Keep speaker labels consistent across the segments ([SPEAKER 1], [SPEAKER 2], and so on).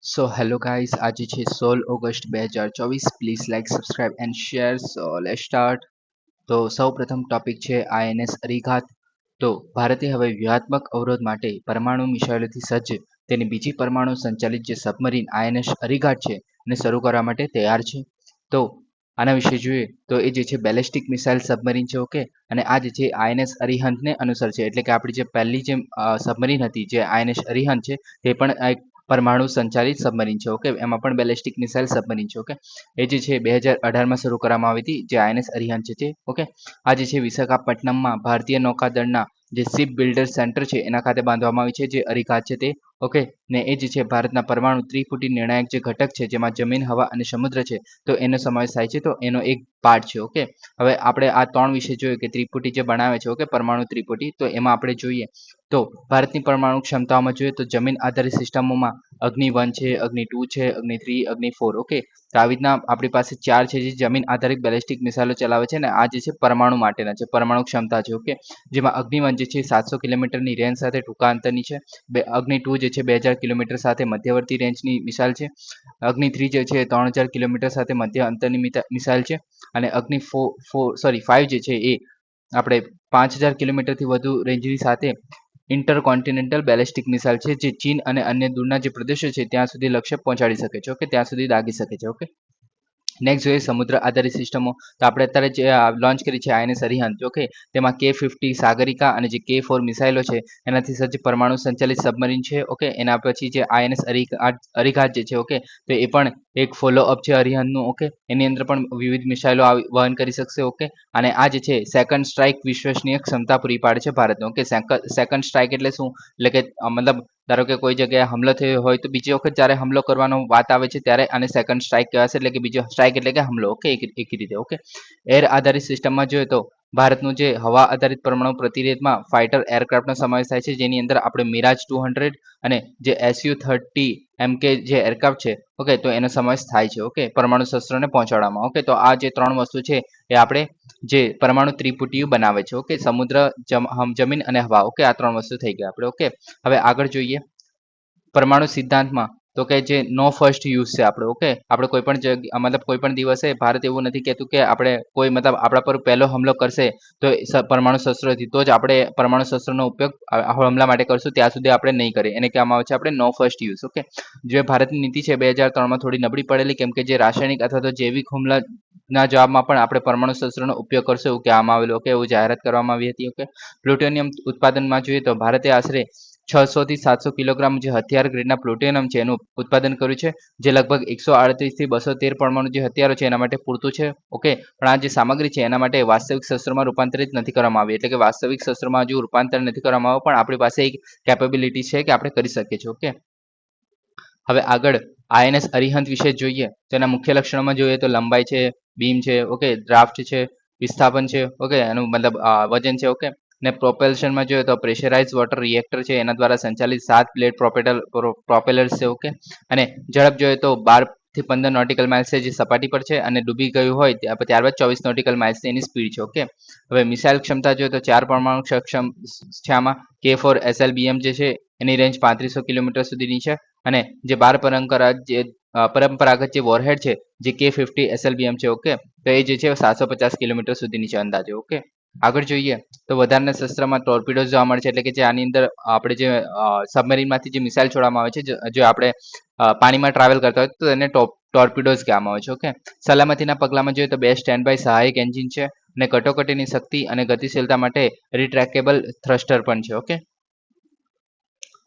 [SPEAKER 1] So hello guys, આજે છે 16 August 2024. Please like subscribe and share. So let's start. તો સૌ પ્રથમ ટોપિક છે આઈએનએસ અરિઘાત. તો ભારતે હવે વ્યૂહાત્મક અવરોધ માટે પરમાણુ મિસાઇલોથી સજ્જ તેની બીજી પરમાણુ સંચાલિત જે સબમરીન આઈએનએસ અરિઘાત છે એને શરૂ કરવા માટે તૈયાર છે. તો આના વિશે જોઈએ તો એ જે છે બેલિસ્ટિક મિસાઇલ સબમરીન છે. ઓકે, અને આ જે છે આઈએનએસ અરિહંતને અનુસરશે, એટલે કે આપણી જે પહેલી જે સબમરીન હતી જે આઈએનએસ અરિહંત છે તે પણ એક પરમાણુ સંચાલિત સબમરીન છે. ઓકે, એમાં પણ બેલિસ્ટિક મિસાઇલ સબમરીન છે. ઓકે, એ જે છે 2018માં શરૂ કરવામાં આવી હતી જે આઈએનએસ અરિહંત છે તે. ઓકે, આ જે છે વિશાખાપટ્ટનમમાં ભારતીય નૌકાદળના જે શિપ બિલ્ડર સેન્ટર છે એના ખાતે બાંધવામાં આવી છે જે અરિઘાત છે તે. ઓકે, ને એ જે છે ભારતના પરમાણુ ત્રિપુટી નિર્ણાયક જે ઘટક છે જેમાં જમીન, હવા અને સમુદ્ર છે તો એનો સમાવેશ થાય છે, તો એનો એક પાર્ટ છે. ઓકે, હવે આપણે આ ત્રણ વિશે જોઈએ કે ત્રિપુટી જે બનાવે છે, ઓકે, પરમાણુ ત્રિપુટી, તો એમાં આપણે જોઈએ તો ભારતની પરમાણુ ક્ષમતાઓમાં જોઈએ તો જમીન આધારિત સિસ્ટમોમાં અગ્નિ 1 છે, અગ્નિ 2 છે, અગ્નિ 3, અગ્નિ 4. ઓકે, તો આવી રીતના આપણી પાસે 4 છે જે જમીન આધારિત બેલિસ્ટિક મિસાઇલો ચલાવે છે, ને આ જે છે પરમાણુ માટેના છે, પરમાણુ ક્ષમતા છે. ઓકે, જેમાં અગ્નિ 1 જે છે 700 કિલોમીટરની રેન્જ સાથે ટૂંકા અંતરની છે. અગ્નિ 2 જે છે 2000 કિલોમીટર સાથે મધ્યવર્તી રેન્જની મિસાઇલ છે. અગ્નિ 3 જે છે 3000 કિલોમીટર સાથે મધ્ય અંતરની મિસાઇલ છે. અને અગ્નિ 5 જે છે એ આપણે 5000 કિલોમીટરથી વધુ રેન્જની સાથે ઇન્ટરકોન્ટિનેન્ટલ બેલિસ્ટિક મિસાઇલ છે જે ચીન અને અન્ય દૂરના જે પ્રદેશો છે ત્યાં સુધી લક્ષ્ય પહોંચાડી શકે છે. ઓકે, ત્યાં સુધી દાગી શકે છે. ઓકે, નેક્સ્ટ જોઈએ સમુદ્ર આધારિત સિસ્ટમો. તો આપણે અત્યારે જે લોન્ચ કરી છે આઈએનએસ અરિહંત. ઓકે, તેમાં K50 સાગરિકા અને જે K4 મિસાઇલો છે એનાથી સજ્જ પરમાણુ સંચાલિત સબમરીન છે. ઓકે, એના પછી જે આઈએનએસ અરિઘાત જે છે, ઓકે, તો એ પણ એક ફોલો અપ છે અરિહંતનું. ઓકે, એની અંદર પણ વિવિધ મિસાઇલો વહન કરી શકશે. ઓકે, અને આ જે છે સેકન્ડ સ્ટ્રાઇક વિશ્વસનીય ક્ષમતા પૂરી પાડે છે ભારતને. ઓકે, સેકન્ડ સ્ટ્રાઇક એટલે શું, એટલે કે મતલબ ધારો કે કોઈ જગ્યાએ હુમલો થયો હોય તો બીજી વખત જ્યારે હુમલો કરવાનો વાત આવે છે ત્યારે આને સેકન્ડ સ્ટ્રાઇક કહેવાશે, એટલે કે બીજો સ્ટ્રાઇક એટલે કે હુમલો. ઓકે, એક રીતે. ઓકે, એર આધારિત સિસ્ટમમાં જોઈએ તો ભારતનું જે હવા આધારિત પરમાણુ પ્રતિરોધમાં ફાઇટર એરક્રાફ્ટનો સમાવેશ થાય છે, જેની અંદર આપણે મિરાજ 200 અને જે Su-30 MK જે એરક્રાફ્ટ છે, ઓકે, તો એનો સમાવેશ થાય છે. ઓકે, પરમાણુ શસ્ત્રોને પહોંચાડવામાં. ઓકે, તો આ જે ત્રણ વસ્તુ છે એ આપણે જે પરમાણુ ત્રિપુટીયું બનાવે છે. ઓકે, સમુદ્ર, જમીન અને હવા. ઓકે, આ ત્રણ વસ્તુ થઈ ગઈ આપણે. ઓકે, હવે આગળ જોઈએ પરમાણુ સિદ્ધાંતમાં તો કે જે નો ફર્સ્ટ યુઝ છે આપણે. ઓકે, આપણે કોઈ પણ મતલબ કોઈ પણ દિવસે ભારત એવું નથી કહેતું કે આપણે કોઈ મતલબ આપણા પર પહેલો હુમલો કરશે તો પરમાણુ શસ્ત્રોથી તો જ આપણે પરમાણુ શસ્ત્રનો ઉપયોગ હુમલા માટે કરશું, ત્યાં સુધી આપણે નહીં કરીએ. એને કહેવામાં આવે છે આપણે નો ફર્સ્ટ યુઝ. ઓકે, જે ભારતની નીતિ છે 2003માં થોડી નબળી પડેલી, કેમ કે જે રાસાયણિક અથવા તો જૈવિક હુમલાના જવાબમાં પણ આપણે પરમાણુ શસ્ત્રનો ઉપયોગ કરશું એવું કહેવામાં આવેલું. ઓકે, એવું જાહેરાત કરવામાં આવી હતી. ઓકે, પ્લુટોનિયમ ઉત્પાદનમાં જોઈએ તો ભારતે આશરે 600 થી 700 કિલોગ્રામ જે હથિયાર ગ્રેડના પ્લુટોનિયમ છે એનું ઉત્પાદન કર્યું છે, જે લગભગ 138 થી 213 પરમાણુ જે હથિયારો છે એના માટે પૂરતું છે. ઓકે, પણ આ જે સામગ્રી છે એના માટે વાસ્તવિક શસ્ત્રોમાં રૂપાંતરિત નથી કરવામાં આવી, એટલે કે વાસ્તવિક શસ્ત્રોમાં હજુ રૂપાંતર નથી કરવામાં આવ્યું, પણ આપણી પાસે એક કેપેબિલિટી છે કે આપણે કરી શકીએ છીએ. ઓકે, હવે આગળ આઈએનએસ અરિહંત વિશે જોઈએ તો એના મુખ્ય લક્ષણોમાં જોઈએ તો લંબાઈ છે, બીમ છે, ઓકે, ડ્રાફ્ટ છે, વિસ્થાપન છે, ઓકે, એનું મતલબ વજન છે. ઓકે, ને પ્રોપલ્શનમાં જોઈએ તો પ્રેશરાઇઝ વોટર રિએક્ટર છે એના દ્વારા સંચાલિત 7 બ્લેડ પ્રોપેલર્સ છે. ઓકે, અને ઝડપ જોઈએ તો 12 થી 15 નોટિકલ માઇલ્સ છે જે સપાટી પર છે, અને ડૂબી ગયું હોય ત્યારબાદ 24 નોટિકલ માઇલ્સ એની સ્પીડ છે. ઓકે, હવે મિસાઇલ ક્ષમતા જોઈએ તો 4 પરમાણુ સક્ષમ છે આમાં. K4 SLBM જે છે એની રેન્જ 3500 કિલોમીટર સુધીની છે, અને જે 12 પરંપરાગત જે વોરહેડ છે જે K50 SLBM છે. ઓકે, તો એ જે છે 750 કિલોમીટર સુધીની છે અંદાજે. ઓકે, આગળ જોઈએ તો વધારાના શસ્ત્રમાં ટોર્પિડોઝ જોવા મળે છે, એટલે કે જે આની અંદર આપણે જે સબમરીનમાંથી જે મિસાઇલ છોડવામાં આવે છે, જો આપણે પાણીમાં ટ્રાવેલ કરતા હોય તો એને ટોર્પિડોઝ કહેવામાં આવે છે. ઓકે, સલામતીના પગલામાં જોઈએ તો 2 સ્ટેન્ડ બાય સહાયક એન્જિન છે, અને કટોકટીની શક્તિ અને ગતિશીલતા માટે રિટ્રેકેબલ થ્રસ્ટર પણ છે. ઓકે,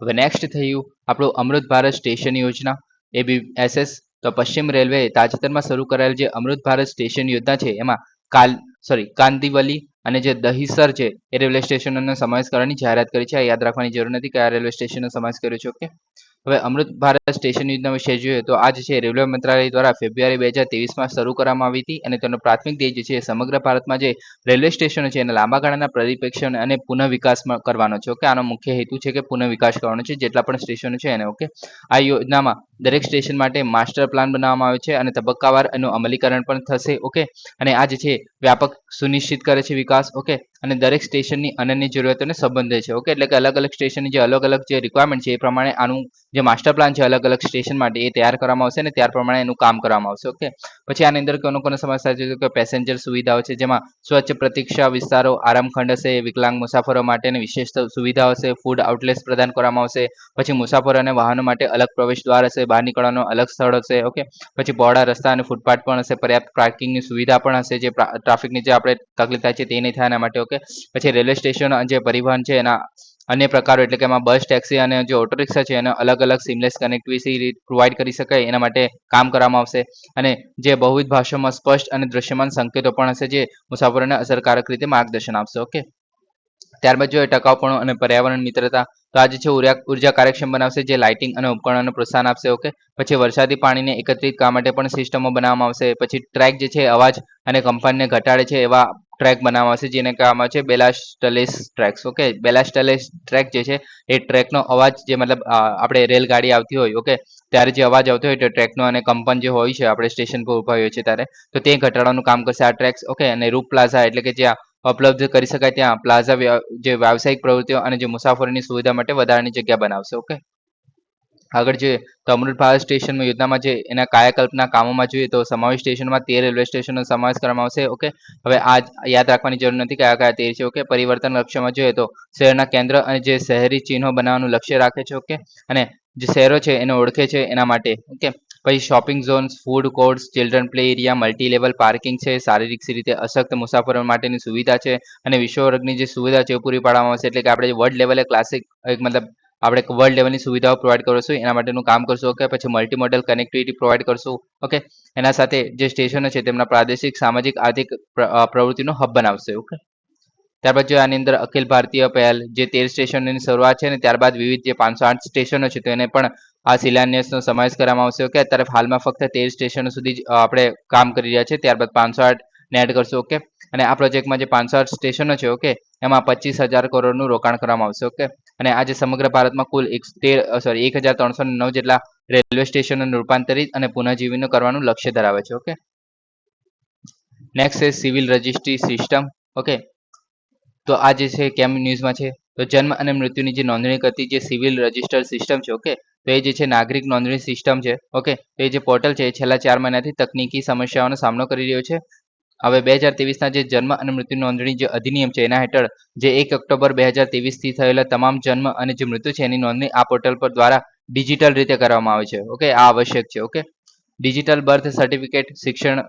[SPEAKER 1] હવે નેક્સ્ટ થયું આપણું અમૃત ભારત સ્ટેશન યોજના ABSS. તો પશ્ચિમ રેલવે તાજેતરમાં શરૂ કરાયેલ જે અમૃત ભારત સ્ટેશન યોજના છે એમાં કાંદિવલી અને જે દહીસર છે એ રેલવે સ્ટેશનોનો સમાવેશ કરવાની જાહેરાત કરી છે. આ યાદ રાખવાની જરૂર નથી કે આ રેલવે સ્ટેશનનો સમાવેશ કર્યો છે. ઓકે, હવે અમૃત ભારત સ્ટેશન યોજના વિશે જોઈએ તો આ જે છે રેલવે મંત્રાલય દ્વારા ફેબ્રુઆરી 2023માં શરૂ કરવામાં આવી હતી, અને તેનો પ્રાથમિક ધ્યેય જે છે સમગ્ર ભારતમાં જે રેલવે સ્ટેશનો છે એના લાંબા ગાળાના પરિપ્રેક્ષ્ય અને પુનઃ વિકાસમાં કરવાનો છે. ઓકે, આનો મુખ્ય હેતુ છે કે પુનઃ વિકાસ કરવાનો છે જેટલા પણ સ્ટેશનો છે એને. ઓકે, આ યોજનામાં દરેક સ્ટેશન માટે માસ્ટર પ્લાન બનાવવામાં આવ્યો છે અને તબક્કાવાર એનું અમલીકરણ પણ થશે. ઓકે, અને આ જે છે વ્યાપક સુનિશ્ચિત કરે છે વિકાસ. ઓકે, અને દરેક સ્ટેશનની અનન્ય જરૂરિયાતોને સંબંધે છે. ઓકે, એટલે કે અલગ અલગ સ્ટેશનની જે અલગ અલગ જે રિક્વાયરમેન્ટ છે એ પ્રમાણે આનું જે માસ્ટર પ્લાન છે અલગ અલગ સ્ટેશન માટે એ તૈયાર કરવામાં આવશે અને ત્યાર પ્રમાણે એનું કામ કરવામાં આવશે. ઓકે, પછી આની અંદર કોનો સમાવેશ થાય છે કે પેસેન્જર સુવિધાઓ છે, જેમાં સ્વચ્છ પ્રતીક્ષા વિસ્તારો, આરામખંડ હશે, વિકલાંગ મુસાફરો માટેની વિશેષ સુવિધાઓ હશે, ફૂડ આઉટલેટ્સ પ્રદાન કરવામાં આવશે, પછી મુસાફરો અને વાહનો માટે અલગ પ્રવેશ દ્વાર હશે, બહાર નીકળવાનો અલગ સ્થળ હશે. ઓકે, પછી પહોળા રસ્તા અને ફૂટપાથ પણ હશે, પર્યાપ્ત પાર્કિંગની સુવિધા પણ હશે, જે ટ્રાફિકની જે આપણે તકલીફ થાય છે તે નહીં થાય એના માટે. ઓકે, પછી રેલવે સ્ટેશન જે પરિવહન છે એના અન્ય પ્રકારો એટલે કે એમાં બસ, ટેક્સી અને જે ઓટો રિક્ષા છે એને અલગ અલગ સિમલેસ કનેક્ટિવિટી પ્રોવાઈડ કરી શકાય એના માટે કામ કરવામાં આવશે. અને જે બહુવિધ ભાષામાં સ્પષ્ટ અને દૃશ્યમાન સંકેતો પણ હશે જે મુસાફરોને અસરકારક રીતે માર્ગદર્શન આપશે. ઓકે, ત્યારબાદ જોઈએ ટકાઉપણું અને પર્યાવરણ મિત્રતા. તો આ જે છે ઉર્જા કાર્યક્ષમ બનાવશે, જે લાઇટિંગ અને ઉપકરણોને પ્રોત્સાહન આપશે. ઓકે, પછી વરસાદી પાણીને એકત્રિત કરવા માટે પણ સિસ્ટમો બનાવવામાં આવશે. પછી ટ્રેક જે છે અવાજ અને કંપનને ઘટાડે છે એવા ટ્રેક બનાવવામાં આવશે, જેને કહેવામાં આવે છે બેલાસ્ટલેસ ટ્રેક્સ. ઓકે, બેલાસ્ટલેસ ટ્રેક જે છે એ ટ્રેકનો અવાજ જે મતલબ આપણે રેલગાડી આવતી હોય, ઓકે, ત્યારે જે અવાજ આવતો હોય તો ટ્રેકનો અને કંપન જે હોય છે આપણે સ્ટેશન પર ઉભા હોઈએ છીએ ત્યારે, તો તે ઘટાડવાનું કામ કરશે આ ટ્રેક્સ. ઓકે, અને રૂપ પ્લાઝા એટલે કે જ્યાં ઉપલબ્ધ કરી શકાય ત્યાં પ્લાઝા જે વ્યાવસાયિક પ્રવૃત્તિઓ અને જે મુસાફરીની સુવિધા માટે વધારાની જગ્યા બનાવશે. ઓકે, આગળ જોઈએ તો અમૃત ભારત સ્ટેશન યોજનામાં જે એના કાયાકલ્પના કામોમાં જોઈએ તો સમાવેશ સ્ટેશનમાં 13 રેલવે સ્ટેશનનો સમાવેશ કરવામાં આવશે. ઓકે, હવે આ યાદ રાખવાની જરૂર નથી કયા કયા 13 છે. ઓકે, પરિવર્તન લક્ષ્યમાં જોઈએ તો શહેરના કેન્દ્ર અને જે શહેરી ચિહ્નો બનાવવાનું લક્ષ્ય રાખે છે. ઓકે, અને જે શહેરો છે એને ઓળખે છે એના માટે. ઓકે, પછી shopping zones, food courts, children play area, multi level parking છે, શારીરિક રીતે અશક્ત મુસાફરો માટેની સુવિધા છે અને વિશ્વ વર્ગની જે સુવિધા છે એ પૂરી પાડવામાં આવશે. એટલે કે આપણે વર્લ્ડ લેવલે ક્લાસિક એક મતલબ આપણે વર્લ્ડ લેવલની સુવિધાઓ પ્રોવાઈડ કરશું એના માટેનું કામ કરશું. ઓકે, પછી મલ્ટી મોડલ કનેક્ટિવિટી પ્રોવાઈડ કરશું. ઓકે, એના સાથે જે સ્ટેશનો છે તેમના પ્રાદેશિક સામાજિક આર્થિક પ્રવૃત્તિનો હબ બનાવશે. ઓકે, ત્યારબાદ જો આની અંદર અખિલ ભારતીય પહેલ જે 13 સ્ટેશનોની શરૂઆત છે ને ત્યારબાદ વિવિધ જે 508 સ્ટેશનો છે તેને પણ આ શિલાન્યાસનો સમાવેશ કરવામાં આવશે. ઓકે, અત્યારે હાલમાં ફક્ત 13 સ્ટેશનો સુધી આપણે કામ કરી રહ્યા છે, ત્યારબાદ 508 ને એડ કરશું. ઓકે, અને આ પ્રોજેક્ટમાં જે 508 સ્ટેશનો છે, ઓકે, એમાં 25,000 કરોડનું રોકાણ કરવામાં આવશે. ઓકે, અને આજે સમગ્ર ભારતમાં કુલ 1,309 જેટલા રેલવે સ્ટેશનોને રૂપાંતરિત અને પુનઃજીવીનું કરવાનું લક્ષ્ય ધરાવે છે. ઓકે, નેક્સ્ટ છે સિવિલ રજિસ્ટ્રી સિસ્ટમ. ઓકે, તો આ જે છે કેમ ન્યૂઝમાં છે તો જન્મ અને મૃત્યુની જે નોંધણી કરતી જે સિવિલ રજિસ્ટર સિસ્ટમ છે. ઓકે, તો એ જે છે નાગરિક નોંધણી સિસ્ટમ છે. ઓકે, તો એ જે પોર્ટલ છે એ છેલ્લા 4 મહિનાથી તકનીકી સમસ્યાઓનો સામનો કરી રહ્યો છે. હવે 2023ના જે જન્મ અને મૃત્યુ નોંધણી જે અધિનિયમ છે એના હેઠળ જે 1 ઓક્ટોબર 2023 થી થયેલા તમામ જન્મ અને જે મૃત્યુ છે એની નોંધણી આ પોર્ટલ પર દ્વારા ડિજિટલ રીતે કરવામાં આવે છે. ઓકે, આ આવશ્યક છે. ઓકે, ડિજિટલ બર્થ સર્ટિફિકેટ, શિક્ષણ,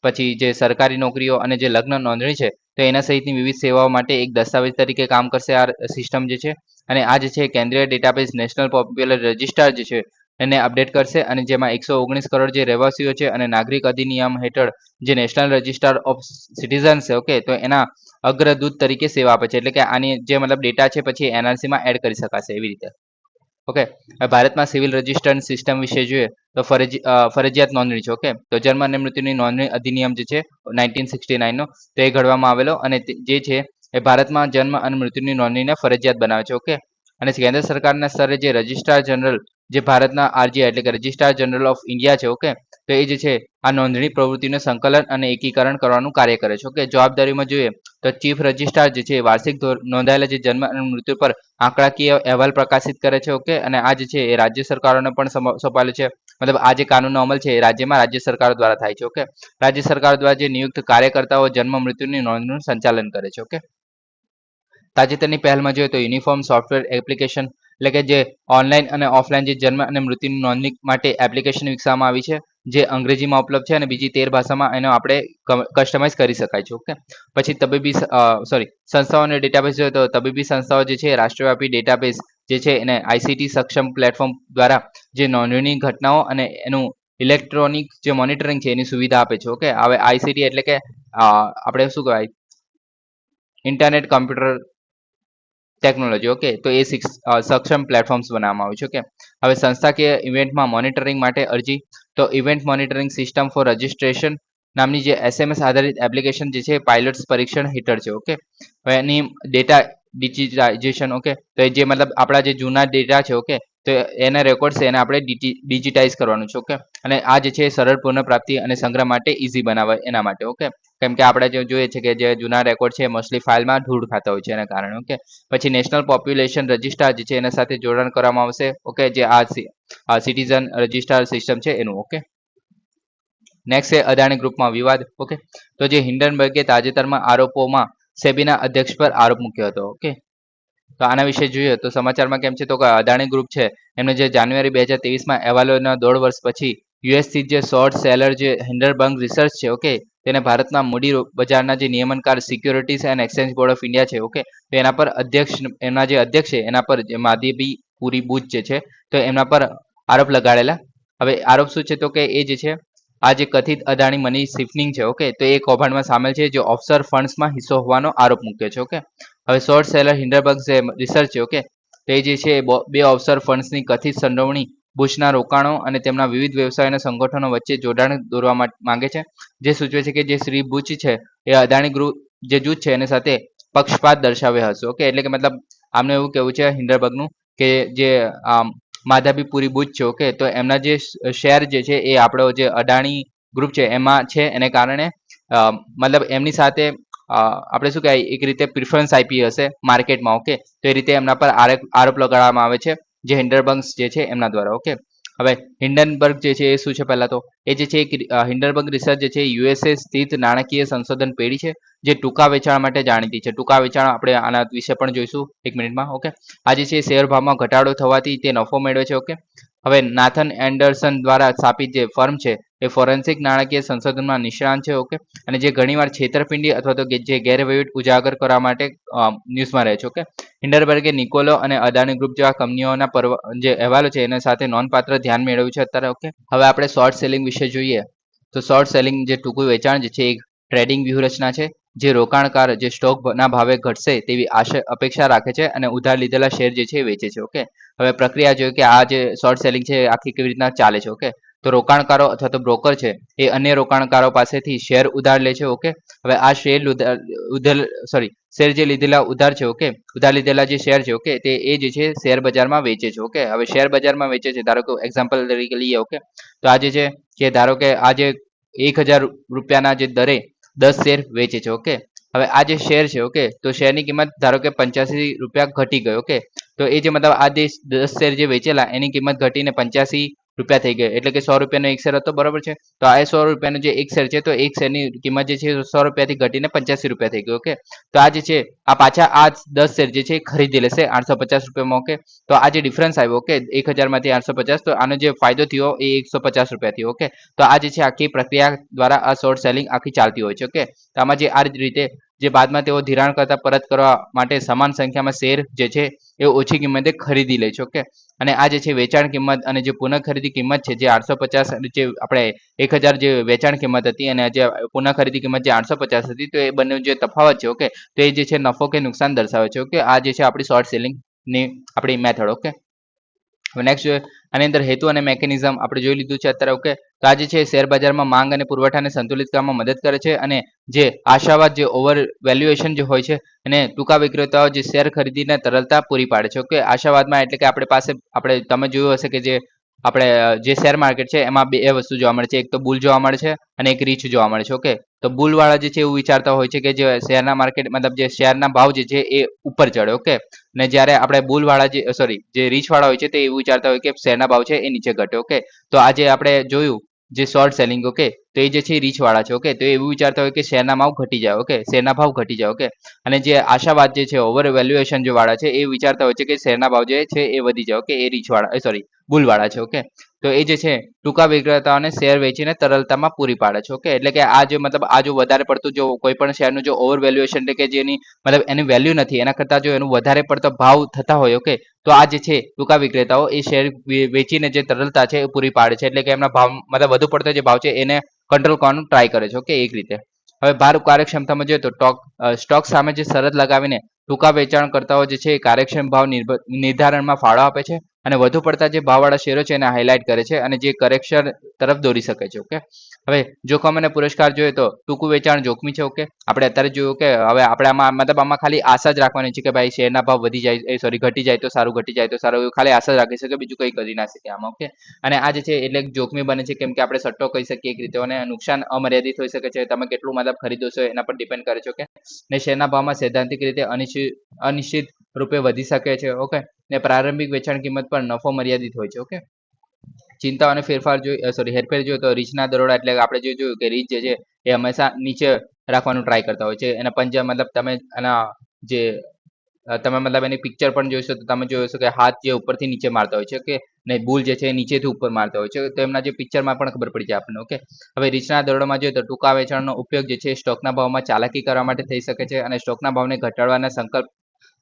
[SPEAKER 1] પછી જે સરકારી નોકરીઓ અને જે લગ્ન નોંધણી છે તો એના સહિતની વિવિધ સેવાઓ માટે એક દસ્તાવેજ તરીકે કામ કરશે આ સિસ્ટમ જે છે. અને આ જે છે કેન્દ્રીય ડેટાબેઝ નેશનલ પોપ્યુલર રજિસ્ટર જે છે એને અપડેટ કરશે, અને જેમાં 119 કરોડ જે રહેવાસીઓ છે અને નાગરિક અધિનિયમ હેઠળ જે નેશનલ રજિસ્ટર ઓફ સિટીઝન છે. ઓકે, તો એના અગ્રદૂત તરીકે સેવા આપે છે. એટલે કે આની જે મતલબ ડેટા છે પછી એનઆરસીમાં એડ કરી શકાશે એવી રીતે. ઓકે, ભારતમાં સિવિલ રજિસ્ટર સિસ્ટમ વિશે જોઈએ તો ફરજિયાત નોંધણી છે. ઓકે, તો જન્મ અને મૃત્યુની નોંધણી અધિનિયમ જે છે 1969 નો તો એ ઘડવામાં આવેલો અને જે છે એ ભારતમાં જન્મ અને મૃત્યુની નોંધણીને ફરજિયાત બનાવે છે. ઓકે, અને કેન્દ્ર સરકારના સ્તરે જે રજિસ્ટ્રાર જનરલ જે ભારતના આરજીઆઈ એટલે કે રજિસ્ટ્રાર જનરલ ઓફ ઇન્ડિયા છે. ઓકે, તો એ જે છે આ નોંધણી પ્રવૃત્તિનું સંકલન અને એકીકરણ કરવાનું કાર્ય કરે છે. ઓકે, જવાબદારીમાં જોઈએ તો ચીફ રજિસ્ટ્રાર જે છે વાર્ષિક નોંધાયેલા જે જન્મ અને મૃત્યુ પર આંકડાકીય અહેવાલ પ્રકાશિત કરે છે. ઓકે, અને આ જે છે એ રાજ્ય સરકારોને પણ સોંપાયેલું છે. મતલબ આ જે કાનૂનનો અમલ છે એ રાજ્યમાં રાજ્ય સરકારો દ્વારા થાય છે. ઓકે, રાજ્ય સરકાર દ્વારા જે નિયુક્ત કાર્યકર્તાઓ જન્મ મૃત્યુની નોંધનું સંચાલન કરે છે. ઓકે, તાજેતરની પહેલમાં જોઈએ તો યુનિફોર્મ સોફ્ટવેર એપ્લિકેશન એટલે કે જે ઓનલાઈન અને ઓફલાઈન જે જન્મ અને મૃત્યુની નોંધણી માટે એપ્લિકેશન વિકસાવવામાં આવી છે, જે અંગ્રેજીમાં ઉપલબ્ધ છે અને બીજી 13 ભાષામાં એનો આપણે કસ્ટમાઇઝ કરી શકાય છે. ઓકે, પછી તબીબી સંસ્થાઓને ડેટાબેઝ જોઈએ તો તબીબી સંસ્થાઓ જે છે રાષ્ટ્રવ્યાપી ડેટાબેઝ જે છે એને આઈસીટી સક્ષમ પ્લેટફોર્મ દ્વારા જે નોંધણી ઘટનાઓ અને એનું ઇલેક્ટ્રોનિક જે મોનિટરિંગ છે એની સુવિધા આપે છે. ઓકે, હવે આઈસીટી એટલે કે આપણે શું કહેવાય ઇન્ટરનેટ કમ્પ્યુટર ટેકનોલોજી. ઓકે, તો એ સક્ષમ પ્લેટફોર્મ્સ બનાવવામાં આવ્યું છે. ઓકે, હવે સંસ્થાકીય ઇવેન્ટમાં મોનિટરિંગ માટે અરજી તો event monitoring system for registration નામની જે એસએમએસ આધારિત એપ્લિકેશન જે છે પાયલોટ્સ પરીક્ષણ હેઠળ છે. ઓકે, હવે એની ડેટા ડિજિટાઇઝેશન. ઓકે, તો જે મતલબ આપણા જે જૂના ડેટા છે. ઓકે, તો એના રેકોર્ડ છે એને આપણે ડિજિટાઇઝ કરવાનું છે. ઓકે, અને આ જે છે સરળ પુનઃપ્રાપ્તિ અને સંગ્રહ માટે ઇઝી બનાવે એના માટે. ઓકે, કેમ કે આપણે જે જોઈએ છે કે જે જૂના રેકોર્ડ છે મોસ્ટલી ફાઇલમાં ધૂળ ખાતા હોય છે એના કારણે. ઓકે, પછી નેશનલ પોપ્યુલેશન રજિસ્ટર જે છે એના સાથે જોડાણ કરવામાં આવશે. ઓકે, જે આ સિટીઝન રજિસ્ટર સિસ્ટમ છે એનું. ઓકે, નેક્સ્ટ છે અદાણી ગ્રુપમાં વિવાદ. ઓકે, તો જે હિન્ડનબર્ગે તાજેતરમાં આરોપોમાં સેબીના અધ્યક્ષ પર આરોપ મૂક્યો હતો. ઓકે, તો આના વિશે જોઈએ તો સમાચારમાં કેમ છે તો કે અદાણી ગ્રુપ છે એમને જે જાન્યુઆરી 2023માં અહેવાલોના 1.5 વર્ષ પછી યુએસ થી જે શોર્ટ સેલર જે હિન્ડનબર્ગ રિસર્ચ છે. ઓકે, તેને ભારતના મૂડી બજારના જે નિયમનકાર Securities and Exchange Board of India છે. ઓકે, તો એના પર એમના જે અધ્યક્ષ છે એના પર માધવી પુરી બુચ જે છે તો એમના પર આરોપ લગાડેલા. હવે આરોપ શું છે તો કે એ જે છે આ જે કથિત અદાણી મની શિફ્ટિંગ છે. ઓકે, તો એ કૌભાંડમાં સામેલ છે જે ઓફશોર ફંડ્સમાં હિસ્સો હોવાનો આરોપ મૂક્યો છે. ઓકે, હવે શોર્ટ સેલર હિન્ડનબર્ગ જે રિસર્ચ છે. ઓકે, તે જે છે બે ઓફશોર ફંડ્સની કથિત સંડોવણી બુશના રોકાણો અને તેમના વિવિધ વ્યવસાયોના સંગઠનો વચ્ચે જોડાણ દોરવા માંગે છે, જે સૂચવે છે કે જે શ્રી બુચ છે એ અદાણી ગ્રુપ જે જૂથ છે એની સાથે પક્ષપાત દર્શાવ્યો હશે. ઓકે, એટલે કે મતલબ આમને એવું કેવું છે હિન્ડનબર્ગનું કે જે માધવી પુરી બુચ છે. ઓકે, તો એમના જે શેર જે છે એ આપણો જે અદાણી ગ્રુપ છે એમાં છે એને કારણે મતલબ એમની સાથે આપણે શું કહેવાય એક રીતે પ્રિફરન્સ આપી હશે માર્કેટમાં. ઓકે, તો એ રીતે એમના પર આરોપ લગાડવામાં આવે છે જે હિન્ડનબર્ગ જે છે એમના દ્વારા. ઓકે, હવે હિન્ડનબર્ગ જે છે એ શું છે પહેલા તો એ જે છે હિન્ડનબર્ગ રિસર્ચ જે છે યુએસએ સ્થિત નાણાકીય સંશોધન પેઢી છે જે ટૂંકા વેચાણ માટે જાણીતી છે. ટૂંકા વેચાણ આપણે આના વિશે પણ જોઈશું એક મિનિટમાં. ઓકે, આ જે છે શેર ભાવમાં ઘટાડો થવાથી તે નફો મેળવે છે. ઓકે, હવે નાથન એન્ડરસન દ્વારા સ્થાપિત જે ફર્મ છે એ ફોરેન્સિક નાણાકીય સંશોધનમાં નિષ્ણાંત છે. ઓકે, અને જે ઘણીવાર છેતરપિંડી અથવા તો જે ગેરવહીવટ ઉજાગર કરવા માટે ન્યૂઝમાં રહે છે. ઓકે, હિન્ડનબર્ગે નિકોલો અને અદાણી ગ્રુપ જેવા કંપનીઓના જે અહેવાલો છે એના સાથે નોંધપાત્ર ધ્યાન મેળવ્યું છે અત્યારે. ઓકે, હવે આપણે શોર્ટ સેલિંગ વિશે જોઈએ તો શોર્ટ સેલિંગ જે ટૂંકું વેચાણ જે છે એક ટ્રેડિંગ વ્યૂહરચના છે જે રોકાણકાર જે સ્ટોકના ભાવે ઘટશે તેવી અપેક્ષા રાખે છે અને ઉધાર લીધેલા શેર જે છે એ વેચે છે. ઓકે, હવે પ્રક્રિયા જોઈએ કે આ જે શોર્ટ સેલિંગ છે આખી કેવી રીતના ચાલે છે. ઓકે, તો રોકાણકારો અથવા તો બ્રોકર છે એ અન્ય રોકાણકારો પાસેથી શેર ઉધાર લે છે. ઓકે, હવે આ શેર જે લીધેલા ઉધાર છે. ઓકે, ઉધાર લીધેલા જે શેર છે. ઓકે, તે એ જે છે શેર બજારમાં વેચે છે. ઓકે, હવે શેર બજારમાં વેચે છે ધારો કે એક્ઝામ્પલ તરીકે લઈએ. ઓકે, તો આ જે છે કે ધારો કે આ જે 1000 રૂપિયાના જે દરે 10 શેર વેચે છે. ઓકે, હવે આ જે શેર છે. ઓકે, તો શેરની કિંમત ધારો કે 85 રૂપિયા ઘટી ગઈ. ઓકે, તો એ જે મતલબ આ 10 શેર જે વેચેલા એની કિંમત ઘટીને 85 રૂપિયા થઈ ગઈ, એટલે કે 100 રૂપિયાનો એક શેર હતો. બરોબર છે, તો આ 100 રૂપિયાનો જે એક શેર છે તો એક શેરની કિંમત જે છે 100 રૂપિયાથી ઘટીને 85 રૂપિયા થઈ ગઈ. ઓકે, તો આ જે છે આ પાછા આ 10 શેર જે છે ખરીદી લેશે 850 રૂપિયામાં. ઓકે, તો આ જે ડિફરન્સ આવ્યો. ઓકે, 1000 માંથી 850, તો આનો જે ફાયદો થયો એ 150 રૂપિયા થયો. ઓકે, તો આ જે છે આખી પ્રક્રિયા દ્વારા આ શોર્ટ સેલિંગ આખી ચાલતી હોય છે. ઓકે, તો આમાં જે આ રીતે જે બાદમાં તેઓ ધિરાણ કરતા પરત કરવા માટે સમાન સંખ્યામાં શેર જે છે એ ઓછી કિંમતે ખરીદી લે છે. ઓકે, અને આ જે છે વેચાણ કિંમત અને જે પુનઃ ખરીદી કિંમત છે જે 850 જે આપણે 1000 જે વેચાણ કિંમત હતી અને જે પુનઃ ખરીદી કિંમત જે 850 હતી, તો એ બંને જે તફાવત છે. ઓકે, તો એ જે છે નફો કે નુકસાન દર્શાવે છે. ઓકે, આ જે છે આપણી શોર્ટ સેલિંગ ની આપણી મેથડ. ઓકે, નેક્સ્ટ જોઈએ આની અંદર હેતુ અને મેકેનિઝમ આપણે જોઈ લીધું છે અત્યારે. ઓકે, તો આ જે છે શેર બજારમાં માંગ અને પુરવઠાને સંતુલિત કરવામાં મદદ કરે છે અને જે આશાવાદ જે ઓવર વેલ્યુએશન જે હોય છે એને ટૂંકા વિક્રેતાઓ જે શેર ખરીદીને તરલતા પૂરી પાડે છે. ઓકે, આશાવાદમાં એટલે કે આપણી પાસે તમે જોયું હશે કે જે આપણે જે શેર માર્કેટ છે એમાં બે વસ્તુ જોવા મળે છે, એક તો બુલ જોવા મળે છે અને એક રીચ જોવા મળે છે. ઓકે, તો બુલ વાળા જે છે એવું વિચારતા હોય છે કે જે શેરના માર્કેટ મતલબ જે શેરના ભાવ જે છે એ ઉપર ચડે. ઓકે, ને જ્યારે આપણે બુલ વાળા જે રીચ વાળા હોય છે તે એવું વિચારતા હોય કે શેરના ભાવ છે એ નીચે ઘટે. ઓકે, તો આજે આપણે જોયું જે શોર્ટ સેલિંગ. ઓકે, તો એ જે છે રીચ વાળા છે. ઓકે, તો એવું વિચારતા હોય કે શેરના ભાવ ઘટી જાય. ઓકે, શેરના ભાવ ઘટી જાય. ઓકે, અને જે આશાવાદ જે છે ઓવર વેલ્યુએશન જે વાળા છે એ વિચારતા હોય છે કે શેરના ભાવ જે છે એ વધી જાય. ઓકે, એ રીચ વાળા બુલ વાળા છે. ઓકે, તો એ જે છે ટૂંકા વિક્રેતાઓને શેર વેચીને તરલતામાં પૂરી પાડે છે. ઓકે, એટલે કે આ જે મતલબ આ જો વધારે પડતું જો કોઈ પણ શેરનું જો ઓવર વેલ્યુએશન એટલે કે જેની મતલબ એની વેલ્યુ નથી એના કરતા જો એનું વધારે પડતો ભાવ થતા હોય. ઓકે, તો આ જે છે ટૂંકા વિક્રેતાઓ એ શેર વેચીને જે તરલતા છે એ પૂરી પાડે છે, એટલે કે એમના ભાવ મતલબ વધુ પડતો જે ભાવ છે એને કંટ્રોલ કરવાનું ટ્રાય કરે છે. ઓકે, એક રીતે. હવે ભાર કાર્યક્ષમતામાં જોઈએ તો સ્ટોક સામે જે શરત લગાવીને ટૂંકા વેચાણકર્તાઓ જે છે એ કાર્યક્ષમ ભાવ નિર્ધારણમાં ફાળો આપે છે અને વધુ પડતા જે ભાવવાળા શેરો છે એને હાઇલાઇટ કરે છે અને જે કરેક્શન તરફ દોરી શકે છે. ઓકે, હવે જોખમ અને પુરસ્કાર જોઈએ તો ટૂંકું વેચાણ જોખમી છે. ઓકે, આપણે અત્યારે જોયું કે હવે આપણે આમાં મતલબ આમાં ખાલી આશા જ રાખવાની છે કે ભાઈ શેરના ભાવ વધી જાય, સોરી ઘટી જાય તો સારું, ઘટી જાય તો સારું, એવું ખાલી આશા જ રાખી શકે, બીજું કંઈ કરી ના શકે આમાં. ઓકે, અને આ જે છે એટલે જોખમી બને છે કેમ કે આપણે સટ્ટો કહી શકીએ એક રીતે, અને નુકસાન અમર્યાદિત હોઈ શકે છે. તમે કેટલું મતલબ ખરીદો છો એના પર ડિપેન્ડ કરે છે. ઓકે, ને શેરના ભાવમાં સૈદ્ધાંતિક રીતે અનિશ્ચિત રૂપે વધી શકે છે. ઓકે, ને પ્રારંભિક વેચાણ કિંમત પર નફો મર્યાદિત હોય છે. ઓકે, ચિંતા અને ફેરફાર હેરફેર જોઈએ તો રીચના દરોડા, એટલે આપણે જે જોયું કે રીચ જે છે એ હંમેશા નીચે રાખવાનું ટ્રાય કરતા હોય છે. એના પંજા મતલબ તમે એના જે તમે મતલબ એની પિક્ચર પણ જોઈશો તો તમે જોશો કે હાથ જે ઉપરથી નીચે મારતા હોય છે. કે ને બુલ જે છે એ નીચેથી ઉપર મારતા હોય છે. તો એમના જે પિક્ચરમાં પણ ખબર પડી જાય આપણને. ઓકે, હવે રીચના દરોડામાં જોઈએ તો ટૂંકા વેચાણનો ઉપયોગ જે છે સ્ટોકના ભાવમાં ચાલાકી કરવા માટે થઈ શકે છે, અને સ્ટોકના ભાવને ઘટાડવાના સંકલ્પ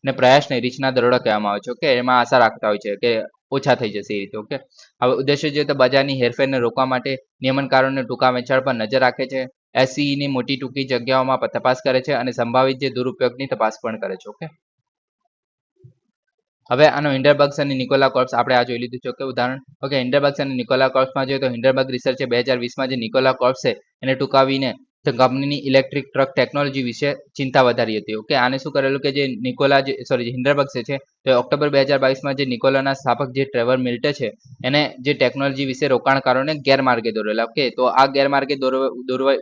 [SPEAKER 1] ને પ્રયાસને રીચના દરોડા કહેવામાં આવે છે. ઓકે, એમાં આશા રાખતા હોય છે કે ઓછા થઈ જશે એ રીતે. ઓકે, હવે ઉદ્દેશ્ય જોઈએ તો બજારની હેરફેરને રોકવા માટે નિયમનકારોને ટૂંકા વેચાણ પર નજર રાખે છે, એસસીઈની મોટી ટૂંકી જગ્યાઓમાં તપાસ કરે છે, અને સંભવિત જે દુરુપયોગની તપાસ પણ કરે છે. ઓકે, હવે આનો હિન્ડરબર્ગ્સ અને નિકોલા કોર્પ્સ આપણે આ જોઈ લીધું છે. ઓકે, ઉદાહરણ. ઓકે, હિન્ડરબર્ગ્સ અને નિકોલા કોર્પ્સમાં જોઈએ તો હિન્ડરબર્ગ રિસર્ચે 2020માં જે નિકોલા કોર્પ્સ છે એને ટૂંકાવીને કંપનીની ઇલેક્ટ્રિક ટ્રક ટેકનોલોજી વિશે ચિંતા વધારી હતી. ઓકે, આને શું કરેલું કે જે નિકોલા જે હિન્ડરબર્ગ છે તો ઓક્ટોબર 2022માં જે નિકોલાના સ્થાપક જે ટ્રેવર મિલ્ટે છે એને જે ટેકનોલોજી વિશે રોકાણકારોને ગેરમાર્ગે દોરેલા. ઓકે, તો આ ગેરમાર્ગે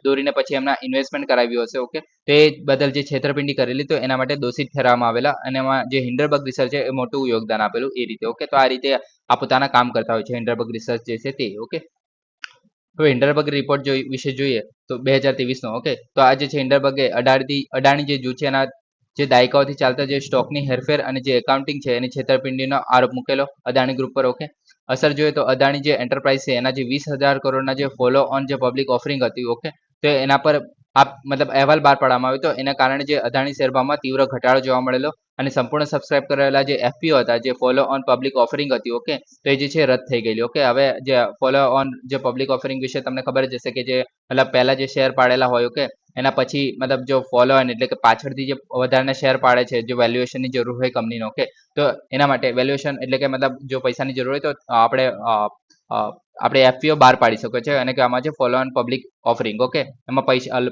[SPEAKER 1] દોરીને પછી એમના ઇન્વેસ્ટમેન્ટ કરાવ્યું હશે. ઓકે, તે બદલ જે છેતરપિંડી કરેલી તો એના માટે દોષિત ઠેરવવામાં આવેલા, અને એમાં જે હિન્ડરબર્ગ રિસર્ચ છે એ મોટું યોગદાન આપેલું એ રીતે. ઓકે, તો આ રીતે આ પોતાના કામ કરતા હોય છે હિન્ડરબર્ગ રિસર્ચ જે છે તે. ઓકે, હવે હિન્ડરબર્ગ રિપોર્ટ વિશે જોઈએ તો 2023નો. ઓકે, તો આ જે છે હિન્ડરબર્ગે અડાણી જે જૂથ છે એના જે દાયકાઓથી ચાલતા જે સ્ટોકની હેરફેર અને જે એકાઉન્ટિંગ છે એની છેતરપિંડીનો આરોપ મૂકેલો અદાણી ગ્રુપ પર. ઓકે, અસર જોઈએ તો અદાણી જે એન્ટરપ્રાઇઝ છે એના જે 20,000 કરોડના જે ફોલો ઓન જે પબ્લિક ઓફરિંગ હતી. ઓકે, તો એના પર મતલબ અહેવાલ બહાર પાડવામાં આવ્યો તો એના કારણે જે અદાણી શેર ભાવમાં તીવ્ર ઘટાડો જોવા મળેલો, અને સંપૂર્ણ સબસ્ક્રાઇબ કરેલા જે એફપીઓ હતા, જે ફોલો ઓન પબ્લિક ઓફરિંગ હતી. ઓકે, તો એ જે છે રદ થઈ ગયેલી. ઓકે, હવે જે ફોલો ઓન જે પબ્લિક ઓફરિંગ વિશે તમને ખબર જ હશે કે જે મતલબ પહેલા જે શેર પાડેલા હોય. ઓકે, એના પછી મતલબ જો ફોલો ઓન એટલે કે પાછળથી જે વધારાના શેર પાડે છે, જે વેલ્યુએશનની જરૂર હોય કંપનીનો. ઓકે, તો એના માટે વેલ્યુએશન એટલે કે મતલબ જો પૈસાની જરૂર હોય તો આપણે એફપીઓ બહાર પાડી શકો છે, અને કે આમાં છે follow on public offering. Okay, એમાં